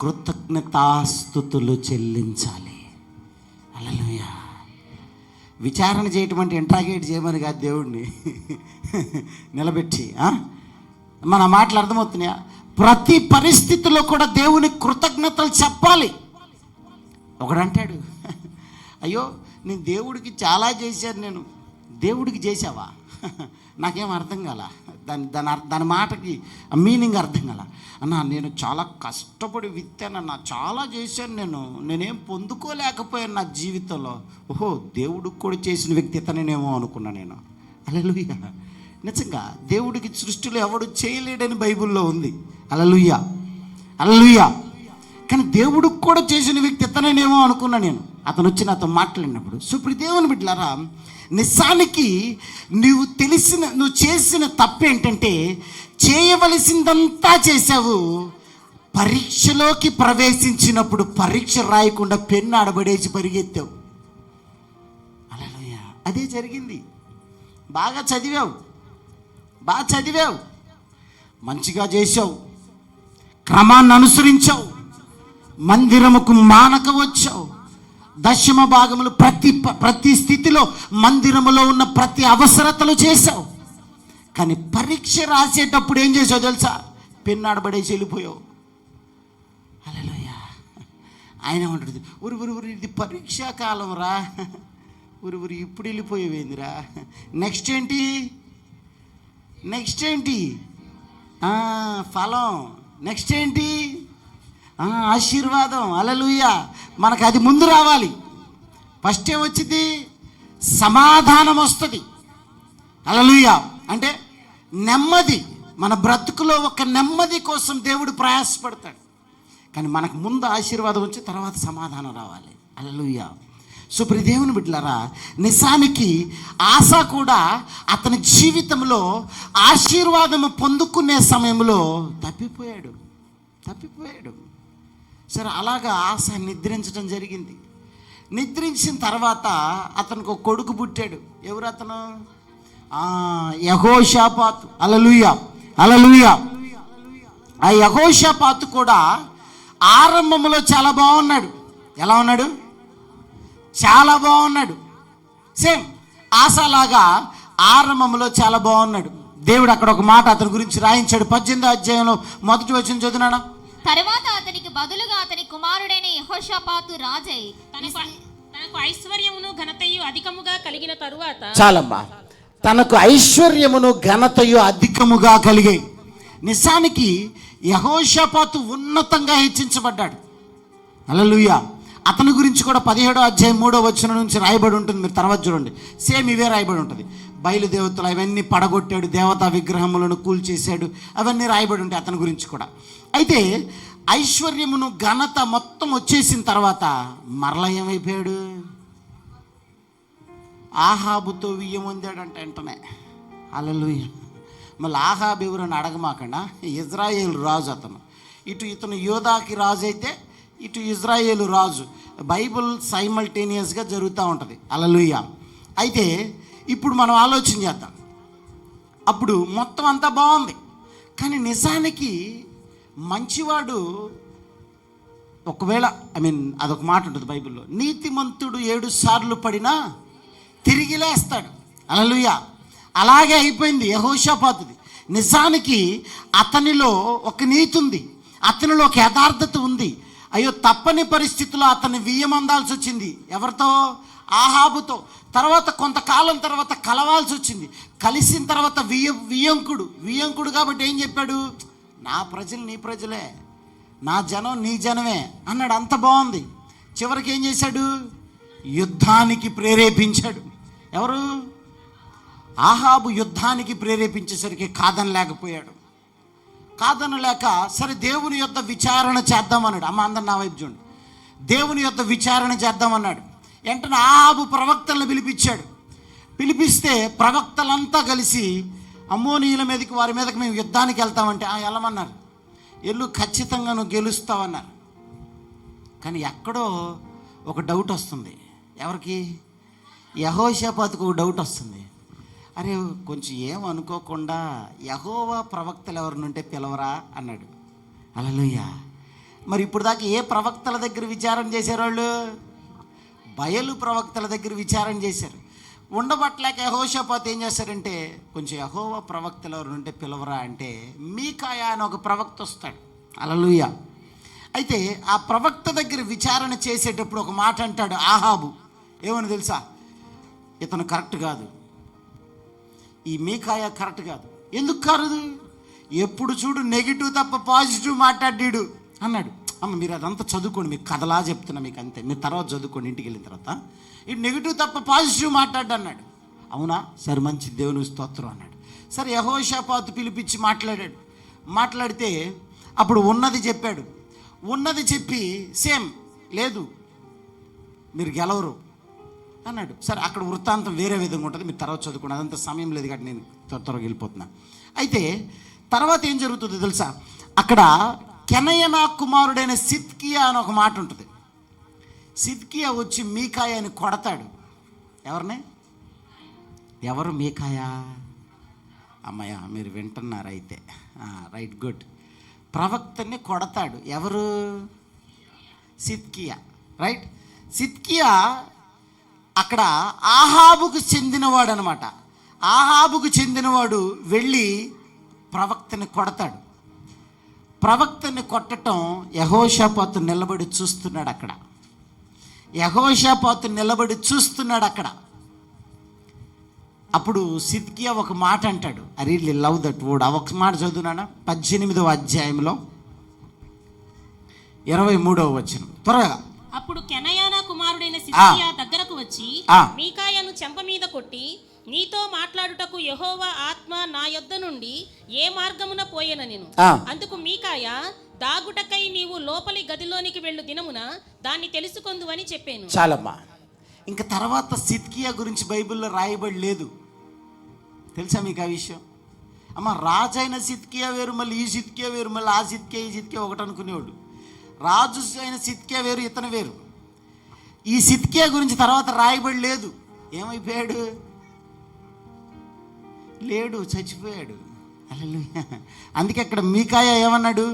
S2: కృతజ్ఞతాస్తుతులు చెల్లించాలి. హల్లెలూయా. విచారణ చేయటం ఇంట్రాగేట్ చేయమని కాదు, దేవుడిని నిలబెట్టి. మన మాటలు అర్థమవుతున్నాయా? ప్రతి పరిస్థితిలో కూడా దేవునికి కృతజ్ఞతలు చెప్పాలి. ఒకడంటాడు, అయ్యో నేను దేవుడికి చాలా చేశాను. నేను దేవుడికి చేసావా? నాకేం అర్థం కాల. దాని మాటకి మీనింగ్ అర్థం కాల. అన్నా నేను చాలా కష్టపడి విత్తానన్నా, చాలా చేశాను, నేనేం పొందుకోలేకపోయాను నా జీవితంలో. ఓహో, దేవుడికి కూడా చేసిన వ్యక్తి ఇతనేమో అనుకున్నా నేను. హల్లెలూయా. నిజంగా దేవుడికి సృష్టిలో ఎవడు చేయలేడని బైబిల్లో ఉంది. హల్లెలూయా. కానీ దేవుడికి కూడా చేసిన వ్యక్తి ఇతనేనేమో అనుకున్నా నేను, అతను వచ్చి నాతో మాట్లాడినప్పుడు. సో ఇప్పుడు దేవుని బిడ్డలారా, నిజానికి నువ్వు చేసిన తప్పు ఏంటంటే, చేయవలసిందంతా చేశావు, పరీక్షలోకి ప్రవేశించినప్పుడు పరీక్ష రాయకుండా పెన్ను ఆడబడేసి పరిగెత్తావు. హల్లెలూయా, అదే జరిగింది. బాగా చదివావు, మంచిగా చేసావు, క్రమాన్ని అనుసరించావు, మందిరముకు మానక వచ్చావు, దశమ భాగములు ప్రతి స్థితిలో మందిరములో ఉన్న ప్రతి అవసరతలు చేశావు. కానీ పరీక్ష రాసేటప్పుడు ఏం చేసావు తెలుసా? పెన్నాడబడేసి వెళ్ళిపోయావు. హల్లెలూయా. ఆయన ఉంటుంది, ఊరి ఇది పరీక్షా కాలం రా, ఊరి ఇప్పుడు వెళ్ళిపోయేవేందిరా. నెక్స్ట్ ఏంటి ఫలం, నెక్స్ట్ ఏంటి ఆశీర్వాదం. హల్లెలూయా. మనకు అది ముందు రావాలి. ఫస్ట్ ఏమొచ్చింది? సమాధానం వస్తుంది. హల్లెలూయా. అంటే నెమ్మది. మన బ్రతుకులో ఒక నెమ్మది కోసం దేవుడు ప్రయాసపడతాడు. కానీ మనకు ముందు ఆశీర్వాదం వచ్చి తర్వాత సమాధానం రావాలి. హల్లెలూయా. సో ప్రియ దేవుని బిడ్డలారా, నిజానికి ఆశ కూడా అతని జీవితంలో ఆశీర్వాదము పొందుకునే సమయంలో తప్పిపోయాడు. సరే, అలాగా ఆశ నిద్రించడం జరిగింది. నిద్రించిన తర్వాత అతనికి ఒక కొడుకు పుట్టాడు. ఎవరు అతను? యెహోషాపాతు. హల్లెలూయా. ఆ యెహోషాపాతు కూడా ఆరంభంలో చాలా బాగున్నాడు. ఎలా ఉన్నాడు? చాలా బాగున్నాడు. సేమ్ ఆశలాగా ఆరంభంలో చాలా బాగున్నాడు. దేవుడు అక్కడ ఒక మాట అతని గురించి రాయించాడు. 18వ అధ్యాయంలో 1వ వచనం చదువునాడా?
S3: తరువాత అతనికి బదులుగా అతని కుమారుడైన యెహోషాపాతు రాజై
S4: తనకు ఐశ్వర్యమును ఘనతయు అధికముగా కలిగిన తరువాత,
S2: చాలమ్మా, తనకు ఐశ్వర్యమును ఘనతయు అధికముగా కలిగాయి. నిజానికి యెహోషాపాతు ఉన్నతంగా హెచ్చించబడ్డాడు. హల్లెలూయా. అతని గురించి కూడా 17వ అధ్యాయం 3వ వచనం నుంచి రాయబడి ఉంటుంది. మీరు తర్వాత చూడండి, సేమ్ ఇవే రాయబడి ఉంటుంది. బయలుదేవతలు అవన్నీ పడగొట్టాడు, దేవతా విగ్రహములను కూల్చేశాడు, అవన్నీ రాయబడి ఉంటాయి అతని గురించి కూడా. అయితే ఐశ్వర్యమును ఘనత మొత్తం వచ్చేసిన తర్వాత మరలా ఏమైపోయాడు? ఆహాబుతో వియ్యం పొందాడంట వెంటనే. హల్లెలూయా. మళ్ళీ ఆహాబు ఎవరని అడగమాకండా, ఇజ్రాయేలు రాజు అతను. ఇతను యోధాకి రాజు అయితే ఇటు ఇజ్రాయేలు రాజు. బైబిల్ సైమల్టేనియస్గా జరుగుతూ ఉంటుంది. హల్లెలూయా. అయితే ఇప్పుడు మనం ఆలోచన చేద్దాం. అప్పుడు మొత్తం అంతా బాగుంది, కానీ నిజానికి మంచివాడు ఒకవేళ అదొక మాట ఉంటుంది బైబిల్లో, నీతిమంతుడు 7 సార్లు పడినా తిరిగి లేస్తాడు. హల్లెలూయా. అలాగే అయిపోయింది యెహోషాపాతుది. నిజానికి అతనిలో ఒక నీతి ఉంది, అతనిలో ఒక యథార్థత ఉంది. అయ్యో, తప్పని పరిస్థితుల్లో అతన్ని వియ్యమందాల్సి వచ్చింది. ఎవరితో? ఆహాబుతో. తర్వాత కొంతకాలం తర్వాత కలవాల్సి వచ్చింది. కలిసిన తర్వాత వియ్యంకుడు కాబట్టి ఏం చెప్పాడు? నా ప్రజలు నీ ప్రజలే, నా జనం నీ జనమే అన్నాడు. అంత బాగుంది. చివరికి ఏం చేశాడు? యుద్ధానికి ప్రేరేపించాడు. ఎవరు? ఆహాబు యుద్ధానికి ప్రేరేపించేసరికి కాదనలేకపోయాడు. కాదనలేక సరే దేవుని యొద్ద విచారణ చేద్దామన్నాడు. అమ్మ, అందరు నా వైపు చూడండి. దేవుని యొద్ద విచారణ చేద్దామన్నాడు. వెంటనే ఆహాబు ప్రవక్తలను పిలిపిస్తే ప్రవక్తలంతా కలిసి అమ్మోనీయుల మీదకి, వారి మీదకి మేము యుద్ధానికి వెళ్తామంటే వెళ్ళమన్నారు. ఎల్లు, ఖచ్చితంగా నువ్వు గెలుస్తావన్నారు. కానీ ఎక్కడో ఒక డౌట్ వస్తుంది. ఎవరికి? యెహోషాపాతుకు ఒక డౌట్ వస్తుంది. అరే, కొంచెం ఏమనుకోకుండా యెహోవా ప్రవక్తలు ఎవరినుంటే పిలవరా అన్నాడు. హల్లెలూయా. మరి ఇప్పుడు దాకా ఏ ప్రవక్తల దగ్గర విచారణ చేశారు వాళ్ళు? బయలు ప్రవక్తల దగ్గర విచారణ చేశారు. ఉండబట్టలేక యెహోషాపాతు ఏం చేశారంటే, కొంచెం యెహోవా ప్రవక్తలు ఎవరినుంటే పిలవరా అంటే మీకాయా అని ఒక ప్రవక్త వస్తాడు. హల్లెలూయా. అయితే ఆ ప్రవక్త దగ్గర విచారణ చేసేటప్పుడు ఒక మాట అంటాడు ఆహాబు. ఏమని తెలుసా? ఇతను కరెక్ట్ కాదు, ఈ మీకాయ కరెక్ట్ కాదు. ఎందుకు కాదు? ఎప్పుడు చూడు నెగిటివ్ తప్ప పాజిటివ్ మాట్లాడాడు అన్నాడు. అమ్మ, మీరు అదంతా చదువుకోండి, మీకు కథలా చెప్తున్నా, మీకు అంతే, మీరు తర్వాత చదువుకోండి ఇంటికి వెళ్ళిన తర్వాత. ఇటు నెగిటివ్ తప్ప పాజిటివ్ మాట్లాడు అన్నాడు. అవునా, సరే, మంచి, దేవుని స్తోత్రం అన్నాడు. సరే, యెహోషాపాతు పిలిపించి మాట్లాడితే అప్పుడు ఉన్నది చెప్పాడు. ఉన్నది చెప్పి సేమ్ లేదు మీరు గెలవరు అన్నాడు. సరే, అక్కడ వృత్తాంతం వేరే విధంగా ఉంటుంది, మీరు తర్వాత చదువుకోండి, అదంతా సమయం లేదు కాబట్టి నేను త్వరగా వెళ్ళిపోతున్నా. అయితే తర్వాత ఏం జరుగుతుందో తెలుసా, అక్కడ కెనయనా కుమారుడైన సిద్కియా అని ఒక మాట ఉంటుంది. సిద్కియా వచ్చి మీకాయాని కొడతాడు. ఎవరిని? ఎవరు మీకాయా? అమ్మయ్య, మీరు వింటున్నారు అయితే, రైట్, గుడ్. ప్రవక్తని కొడతాడు. ఎవరు? సిద్కియా, రైట్. సిద్కియా అక్కడ ఆహాబుకు చెందినవాడు అనమాట. ఆహాబుకు చెందినవాడు వెళ్ళి ప్రవక్తని కొడతాడు. ప్రవక్తని కొట్టడం యెహోషాపాతు నిలబడి చూస్తున్నాడు అక్కడ. యెహోషాపాతు నిలబడి చూస్తున్నాడు అక్కడ. అప్పుడు సిద్కియా ఒక మాట అంటాడు. I really love that word. ఒక మాట చదువునానా, 18వ అధ్యాయంలో 23వ వచనం, త్వరగా.
S4: అప్పుడు కెనయానా కుమారుడైన సిద్కియా దగ్గరకు వచ్చి మీకాయాను చెంప మీద కొట్టి, నీతో మాట్లాడుటకు యెహోవా ఆత్మ నా యొద్ద నుండి ఏ మార్గమున పోయేన నేను. అందుకు మీకాయా, దాగుటకై నీవు లోపలి గదిలోనికి వెళ్ళు దినమున దాన్ని తెలుసుకొందు అని చెప్పాను.
S2: చాలమ్మా. ఇంకా తర్వాత సిద్కియా గురించి బైబిల్లో రాయబడి లేదు. తెలుసా మీకు ఆ విషయం? అమ్మ, రాజైన సిద్కియా వేరు, మళ్ళీ ఈ సిద్కియా వేరు, మళ్ళీ ఆ సిద్కియా ఈ సిద్కియా ఒకటి అనుకునేవాడు. రాజు అయిన సిద్కియా వేరు, ఇతను వేరు. ఈ సిద్కియా గురించి తర్వాత రాయబడి లేదు. ఏమైపోయాడు? లేడు, చచ్చిపోయాడు. హల్లెలూయా. అందుకే అక్కడ మీకాయా ఏమన్నాడు?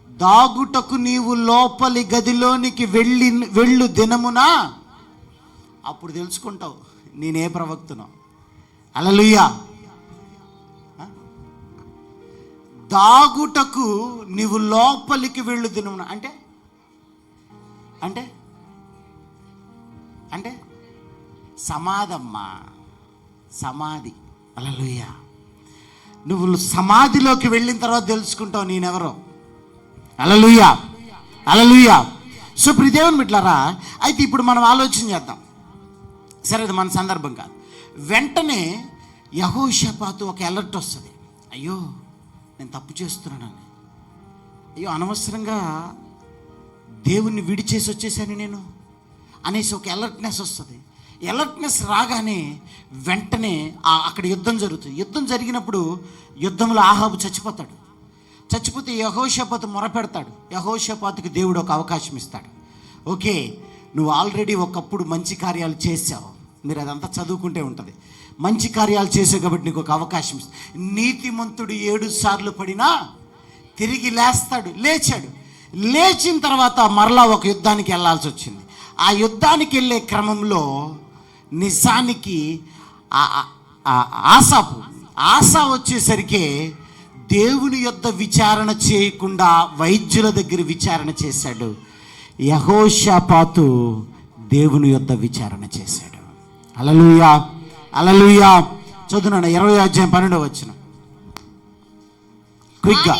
S2: దాగుటకు నీవు లోపలి గదిలోనికి వెళ్ళు దినమునా అప్పుడు తెలుసుకుంటావు నేనే ప్రవక్తనో. హల్లెలూయా. దాగుటకు నీవు లోపలికి వెళ్ళు దినమున అంటే అంటే అంటే సమాధమ్మా, సమాధి. హల్లెలూయా. నువ్వు సమాధిలోకి వెళ్ళిన తర్వాత తెలుసుకుంటావు నేనెవరో. హల్లెలూయా, హల్లెలూయా. సో ప్రియదేవుని బిడ్డలారా, అయితే ఇప్పుడు మనం ఆలోచన చేద్దాం. సరే, అది మన సందర్భం కాదు. వెంటనే యెహోషాపాతు ఒక అలర్ట్ వస్తుంది. అయ్యో, నేను తప్పు చేస్తున్నానని, అయ్యో అనవసరంగా దేవుణ్ణి విడిచేసి వచ్చేసాను నేను అనేసి ఒక అలర్ట్నెస్ వస్తుంది. అలర్ట్నెస్ రాగానే వెంటనే అక్కడ యుద్ధం జరుగుతుంది. యుద్ధం జరిగినప్పుడు యుద్ధంలో ఆహాబు చచ్చిపోతాడు. చచ్చిపోతే యెహోషాపాతు మొరపెడతాడు. యెహోషాపాతుకి దేవుడు ఒక అవకాశం ఇస్తాడు. ఓకే, నువ్వు ఆల్రెడీ ఒకప్పుడు మంచి కార్యాలు చేసావు, మీరు అదంతా చదువుకుంటే ఉంటుంది. మంచి కార్యాలు చేసావు కాబట్టి నీకు ఒక అవకాశం ఇస్తాడు. నీతిమంతుడు 7 సార్లు పడినా తిరిగి లేస్తాడు. లేచాడు. లేచిన తర్వాత మరలా ఒక యుద్ధానికి వెళ్ళాల్సి వచ్చింది. ఆ యుద్ధానికి వెళ్ళే క్రమంలో నిజానికి ఆసా వచ్చేసరికి దేవుని యొద్ద విచారణ చేయకుండా వైద్యుల దగ్గర విచారణ చేశాడు. యెహోషాపాతు దేవుని యొద్ద విచారణ చేశాడు. హల్లెలూయా, హల్లెలూయా. చదువునాను 20వ అధ్యాయం 12వ వచనం. క్విక్గా.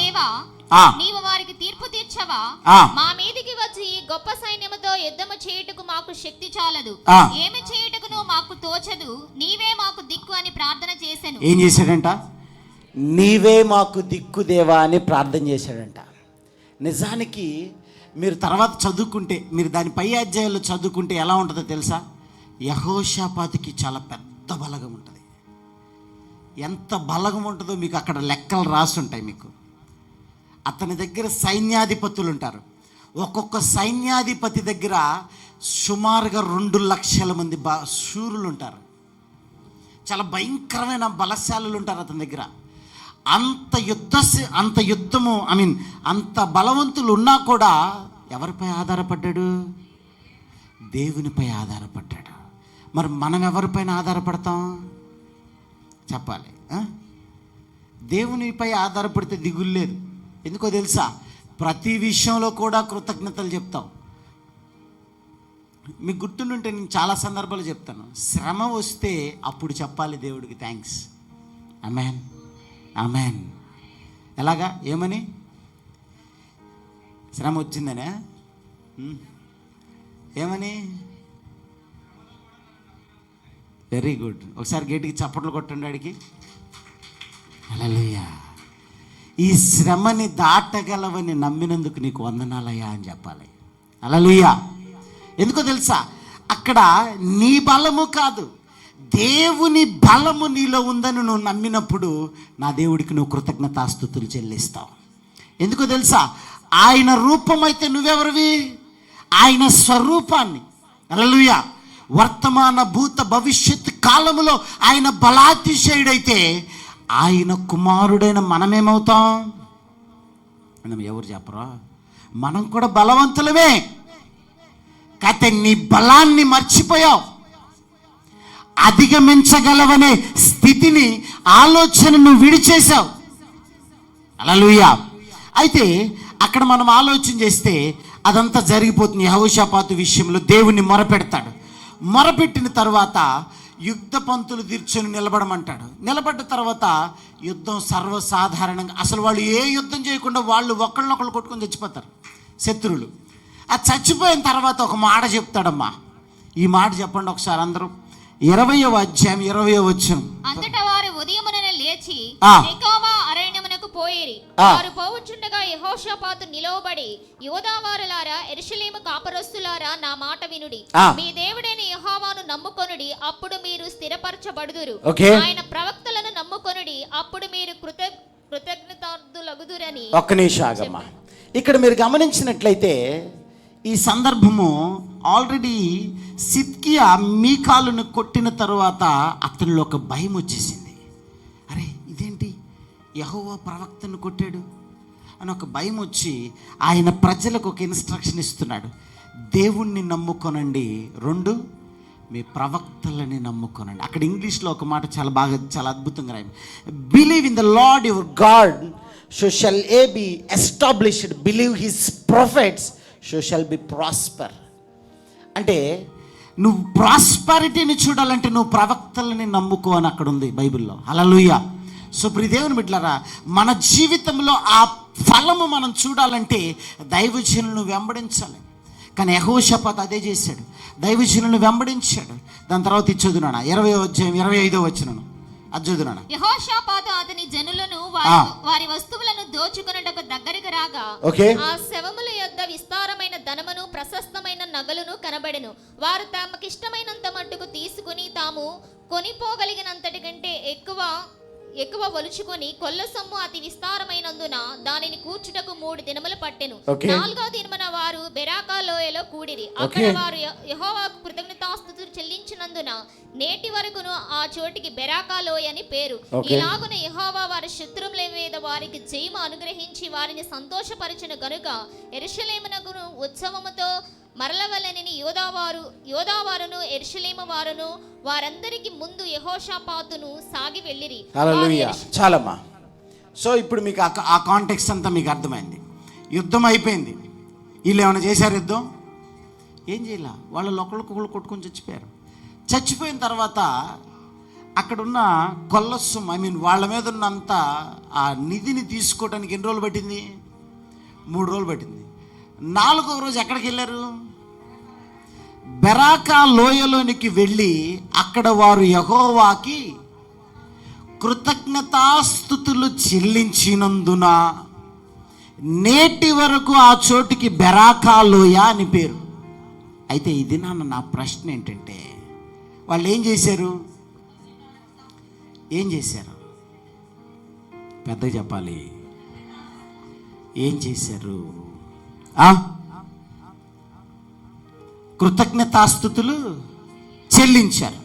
S3: నీవు వారికి తీర్పు తీర్చవా? మా మీదికి వచ్చి గొప్ప సైన్యముతో యుద్ధము చేయుటకు మాకు శక్తి చాలదు, ఏమి చేయుటకును మాకు తోచదు, నీవే మాకు దిక్కు అని ప్రార్థన చేశాను.
S2: ఏం చేశాడంట? నీవే మాకు దిక్కు దేవా అని ప్రార్థన చేశాడంట. నిజానికి మీరు తర్వాత చదువుకుంటే, మీరు దాని పై అధ్యాయాల్లో చదువుకుంటే ఎలా ఉంటుందో తెలుసా? యెహోషాపాతుకి చాలా పెద్ద బలగం ఉంటుంది. ఎంత బలగం ఉంటుందో మీకు అక్కడ లెక్కలు రాసి ఉంటాయి. మీకు అతని దగ్గర సైన్యాధిపతులు ఉంటారు. ఒక్కొక్క సైన్యాధిపతి దగ్గర సుమారుగా 2 లక్షల మంది శూరులు ఉంటారు. చాలా భయంకరమైన బలశాలులు ఉంటారు అతని దగ్గర. అంత యుద్ధము అంత బలవంతులు ఉన్నా కూడా ఎవరిపై ఆధారపడ్డాడు? దేవునిపై ఆధారపడ్డాడు. మరి మనం ఎవరిపైన ఆధారపడతాం చెప్పాలి? దేవునిపై ఆధారపడితే దిగులు లేదు. ఎందుకో తెలుసా? ప్రతి విషయంలో కూడా కృతజ్ఞతలు చెప్తాం. మీకు గుర్తుంటే నేను చాలా సందర్భాలు చెప్తాను. శ్రమ వస్తే అప్పుడు చెప్పాలి దేవుడికి థ్యాంక్స్. ఆమేన్, ఆమేన్. ఎలాగా? ఏమని? శ్రమ వచ్చిందనే ఏమని? Very good. ఒకసారి గేటుకి చప్పట్లు కొట్టండి అడిగి. హల్లెలూయా. ఈ శ్రమని దాటగలవని నమ్మినందుకు నీకు వందనాలయ్యా అని చెప్పాలి. హల్లెలూయా. ఎందుకో తెలుసా, అక్కడ నీ బలము కాదు, దేవుని బలము నీలో ఉందని నువ్వు నమ్మినప్పుడు నా దేవుడికి నువ్వు కృతజ్ఞతాస్తుతులు చెల్లిస్తావు. ఎందుకో తెలుసా, ఆయన రూపమైతే నువ్వెవరివి? ఆయన స్వరూపాన్ని. హల్లెలూయా. వర్తమాన భూత భవిష్యత్తు కాలములో ఆయన బలాతిశయుడైతే ఆయన కుమారుడైన మనమేమవుతాం? మనం ఎవరు చెప్పరా? మనం కూడా బలవంతులమే. కాకపోతే నీ బలాన్ని మర్చిపోయావు. అధిగమించగలవనే స్థితిని, ఆలోచనను విడిచేశావు. హల్లెలూయా. అయితే అక్కడ మనం ఆలోచన చేస్తే అదంతా జరిగిపోతుంది. యెహోషాపాతు విషయంలో దేవుణ్ణి మొరపెడతాడు. మొరపెట్టిన తర్వాత యుద్ధ పంతులు తీర్చొని నిలబడమంటాడు. నిలబడ్డ తర్వాత యుద్ధం సర్వసాధారణంగా, అసలు వాళ్ళు ఏ యుద్ధం చేయకుండా వాళ్ళు ఒకళ్ళనొకళ్ళు కొట్టుకొని చచ్చిపోతారు శత్రువులు. ఆ చచ్చిపోయిన తర్వాత ఒక మాట చెప్తాడమ్మా. ఈ మాట చెప్పండి ఒకసారి అందరూ. 20వ అధ్యాయం 20వ వచనం.
S3: అంతటా వారు ఉదయముననే లేచి తెకోవా అరణ్యమునకు పోయిరి. వారు పోవుచుండగా యెహోషాపాతు నిలవబడి, యోధావారులారా, యెరూషలేము కాపరస్తులారా, నా మాట వినుడి. మీ దేవుడైన యెహోవాను నమ్ముకొనుడి, అప్పుడు మీరు స్థిరపరచబడుదురు. ఆయన ప్రవక్తలను నమ్ముకొనుడి, అప్పుడు మీరు కృతజ్ఞతార్థులగుదురని.
S2: ఒక్క నిమిషం ఆగమ్మా. ఇక్కడ మీరు గమనించినట్లయితే ఈ సందర్భము ఆల్రెడీ సిద్కియా మీకాలును కొట్టిన తరువాత అతనిలో ఒక భయం వచ్చేసింది. అరే ఇదేంటి, యెహోవా ప్రవక్తను కొట్టాడు అని ఒక భయం వచ్చి ఆయన ప్రజలకు ఒక ఇన్స్ట్రక్షన్ ఇస్తున్నాడు. దేవుణ్ణి నమ్ముకొనండి, 2 మీ ప్రవక్తలని నమ్ముకొనండి. అక్కడ ఇంగ్లీష్లో ఒక మాట చాలా అద్భుతంగా రాయి. Believe in the lord your God, so shall A be established. Believe his prophets, so shall be prosper. అంటే నువ్వు ప్రాస్పరిటీని చూడాలంటే నువ్వు ప్రవక్తలని నమ్ముకో అని అక్కడ ఉంది బైబిల్లో. హల్లెలూయా. సో ప్రియదేవుని బిడ్డలారా, మన జీవితంలో ఆ ఫలము మనం చూడాలంటే దైవజనులను వెంబడించాలి. కానీ యెహోషాపాతు అదే చేశాడు, దైవజనులను వెంబడించాడు. దాని తర్వాత ఇది చదువునా 20వ అధ్యాయం 25వ వచనం. అది చదువునా.
S3: యెహోషాపాతు అతని జనులను వారి వస్తువులను దోచుకొనుటకు దగ్గరికి రాగా, ఆ శవముల యొద్ద విస్తారమైన ధనమును ప్రశస్తమైన నగలును కనబడెను. వారు తమకిష్టమైనంత మట్టుకు తీసుకుని తాము కొనిపోగలిగినంతటి కంటే ఎక్కువ ఒలుచుకొని కొల్ల సొమ్ము అతి విస్తారమైనందున దానిని కూర్చుటకు 3 దినములు పట్టెను. 4వ దినమున వారు బెరాకా లోయలో కూడిరి. అక్కడ వారు యెహోవాకు కృతజ్ఞతాస్తుతులు చెల్లించినందున నేటి వరకును ఆ చోటికి బెరాకా లోయ అని పేరు. ఇలాగున యెహోవా వారి శత్రువుల మీద వారికి జయము అనుగ్రహించి వారిని సంతోషపరచును గనుక యెరూషలేమునకు ఉత్సవముతో మరలవలనని యోధావారును యెరూషలేము వారును వారందరికి ముందు యెహోషాపాతును సాగి వెళ్ళిరి.
S2: హల్లెలూయా. చాలమ్మా. సో ఇప్పుడు మీకు ఆ కాంటెక్స్ట్ అంతా మీకు అర్థమైంది. యుద్ధం అయిపోయింది. వీళ్ళు ఏమైనా చేశారు? యుద్ధం ఏం చేయాల, వాళ్ళు ఒకళ్ళకొకళ్ళు కొట్టుకొని చచ్చిపోయారు. చచ్చిపోయిన తర్వాత అక్కడున్న కొల్లస్సం, వాళ్ళ మీద ఉన్నంత ఆ నిధిని తీసుకోవడానికి ఎన్ని రోజులు పట్టింది? 3 రోజులు పట్టింది. 4వ రోజు ఎక్కడికి వెళ్ళారు? బెరాకా లోయలోనికి వెళ్ళి అక్కడ వారు యెహోవాకి కృతజ్ఞతాస్తుతులు చెల్లించినందున నేటి వరకు ఆ చోటికి బెరాకా లోయ అని పేరు. అయితే ఇది నా ప్రశ్న ఏంటంటే, వాళ్ళు ఏం చేశారు? పెద్దగా చెప్పాలి. ఏం చేశారు? కృతజ్ఞతాస్తుతులు చెల్లించారు.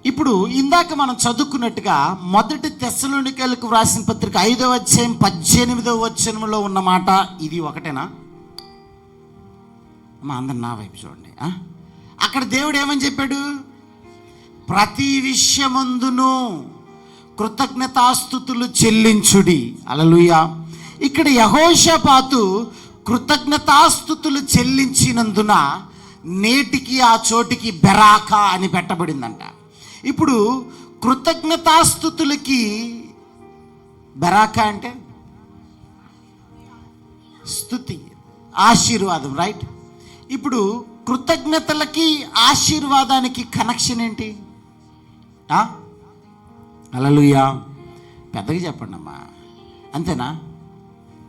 S2: ఇప్పుడు ఇందాక మనం చదువుకున్నట్టుగా 1 తెస్సలోనికైలకు వ్రాసిన పత్రిక 5వ అధ్యాయం 18వ వచనంలో ఉన్న మాట ఇది ఒకటేనా? అందరు నా వైపు చూడండి. అక్కడ దేవుడు ఏమని చెప్పాడు? ప్రతి విషయమందును కృతజ్ఞతాస్తుతులు చెల్లించుడి. హల్లెలూయా. ఇక్కడ యెహోషాపాతు కృతజ్ఞతాస్తుతులు చెల్లించినందున నేటికి ఆ చోటికి బెరాకా అని పెట్టబడిందంట. ఇప్పుడు కృతజ్ఞతాస్తుతులకి బెరాకా అంటే స్తుతి, ఆశీర్వాదం, రైట్? ఇప్పుడు కృతజ్ఞతలకి ఆశీర్వాదానికి కనెక్షన్ ఏంటి? హల్లెలూయా. పెద్దగా చెప్పండి అమ్మా. అంతేనా?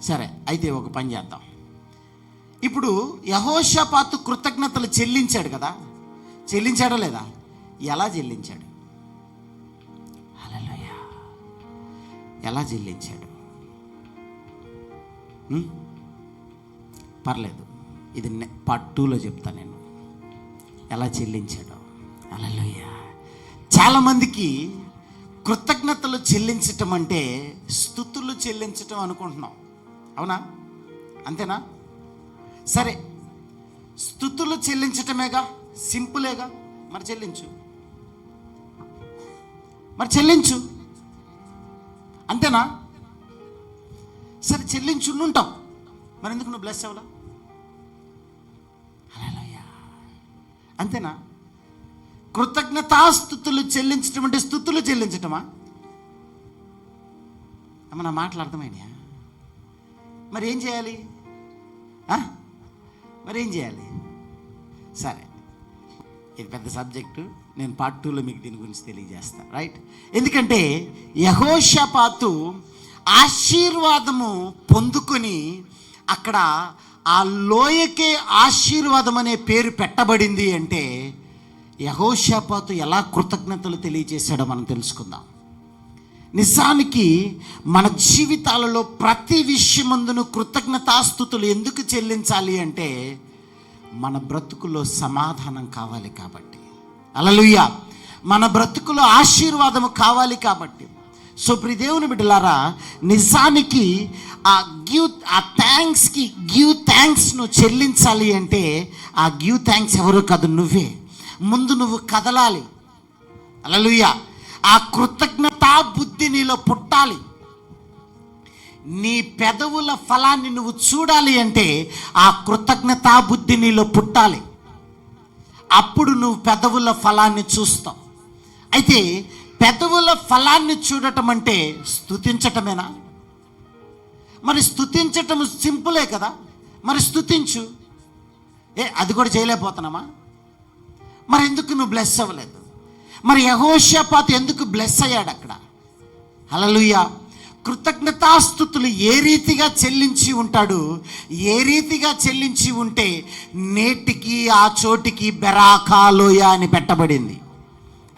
S2: సరే, అయితే ఒక పని చేద్దాం. ఇప్పుడు యెహోషాపాతు కృతజ్ఞతలు చెల్లించాడు కదా, చెల్లించాడా లేదా? ఎలా చెల్లించాడు? హల్లెలూయా. ఎలా చెల్లించాడు? పర్లేదు, ఇది పార్ట్ 2లో చెప్తాను నేను ఎలా చెల్లించాడో. హల్లెలూయా. చాలామందికి కృతజ్ఞతలు చెల్లించటం అంటే స్తుతులు చెల్లించటం అనుకుంటున్నాం. అవునా? అంతేనా? సరే, స్తుతులు చెల్లించటమేగా, సింపులేగా. మరి చెల్లించు అంతేనా? సరే, చెల్లించుంటాం, మరి ఎందుకు నువ్వు బ్లెస్ అవ్వలా? హల్లెలూయా. అంతేనా? కృతజ్ఞతాస్తుతులు చెల్లించటం అంటే స్తుతులు చెల్లించటమా? అమ్మ, నా మాటలు అర్థమైనా? మరి ఏం చేయాలి? సరే, ఇది పెద్ద సబ్జెక్టు, నేను పార్ట్ 2లో మీకు దీని గురించి తెలియజేస్తాను, రైట్? ఎందుకంటే యెహోషాపాతు ఆశీర్వాదము పొందుకొని అక్కడ ఆ లోయకే ఆశీర్వాదం అనే పేరు పెట్టబడింది అంటే యెహోషాపాతు ఎలా కృతజ్ఞతలు తెలియజేశాడో మనం తెలుసుకుందాం. నిజానికి మన జీవితాలలో ప్రతి విషయమందును కృతజ్ఞతాస్తుతులు ఎందుకు చెల్లించాలి అంటే మన బ్రతుకులో సమాధానం కావాలి కాబట్టి. హల్లెలూయా. మన బ్రతుకులో ఆశీర్వాదము కావాలి కాబట్టి. సో ప్రియదేవుని బిడ్డలారా, నిజానికి ఆ థ్యాంక్స్కి గివ్ థ్యాంక్స్ నువ్వు చెల్లించాలి అంటే ఆ గివ్ థ్యాంక్స్ ఎవరు కాదు, నువ్వే. ముందు నువ్వు కదలాలి. హల్లెలూయా. ఆ కృతజ్ఞతా బుద్ధి నీలో పుట్టాలి. నీ పెదవుల ఫలాన్ని నువ్వు చూడాలి అంటే ఆ కృతజ్ఞతా బుద్ధి నీలో పుట్టాలి. అప్పుడు నువ్వు పెదవుల ఫలాన్ని చూస్తావు. అయితే పెదవుల ఫలాన్ని చూడటం అంటే స్తుతించటమేనా? మరి స్తుతించటం సింపులే కదా, మరి స్తుతించు. అది కూడా చేయలేకపోతున్నామా? మరి ఎందుకు నువ్వు బ్లెస్ అవ్వలేదు? మరి యెహోషాపాతు ఎందుకు బ్లెస్ అయ్యాడు అక్కడ? హల్లెలూయా. కృతజ్ఞతాస్తుతులు ఏ రీతిగా చెల్లించి ఉంటాడు, ఏ రీతిగా చెల్లించి ఉంటే నేటికి ఆ చోటికి బెరాకా లోయ అని పెట్టబడింది.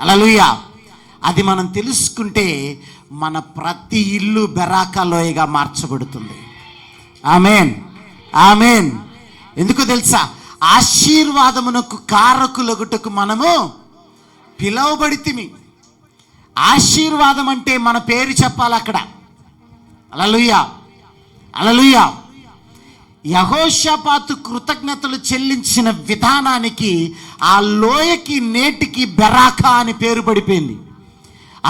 S2: హల్లెలూయా. అది మనం తెలుసుకుంటే మన ప్రతి ఇల్లు బెరాకా లోయగా మార్చబడుతుంది. ఆమేన్, ఆమేన్. ఎందుకో తెలుసా? ఆశీర్వాదమునకు కారకులగుటకు మనము పిలువబడితిమి. ఆశీర్వాదం అంటే మన పేరు చెప్పాలి అక్కడ. హల్లెలూయా, హల్లెలూయా. యెహోషాపాతు కృతజ్ఞతలు చెల్లించిన విధానానికి ఆ లోయకి నేటికి బెరాకా అని పేరు పడిపోయింది.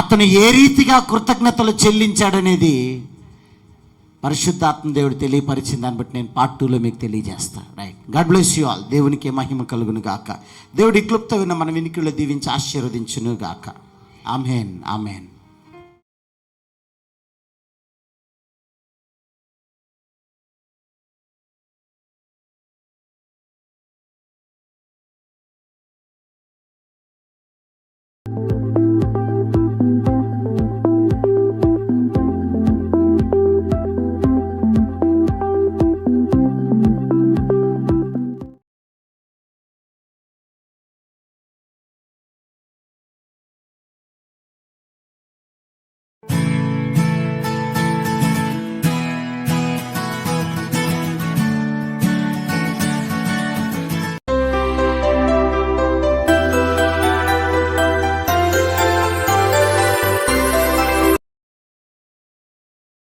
S2: అతను ఏ రీతిగా కృతజ్ఞతలు చెల్లించాడనేది పరిశుద్ధాత్మ దేవుడు తెలియపరిచిన దాన్ని బట్టి నేను పార్ట్ 2లో మీకు తెలియజేస్తాను, right? God bless you all. దేవునికి మహిమ కలుగును గాక. దేవుడి క్లుప్త విన్న మన వినికిడిలో దీవించి ఆశీర్వదించును గాక. ఆమేన్, ఆమేన్.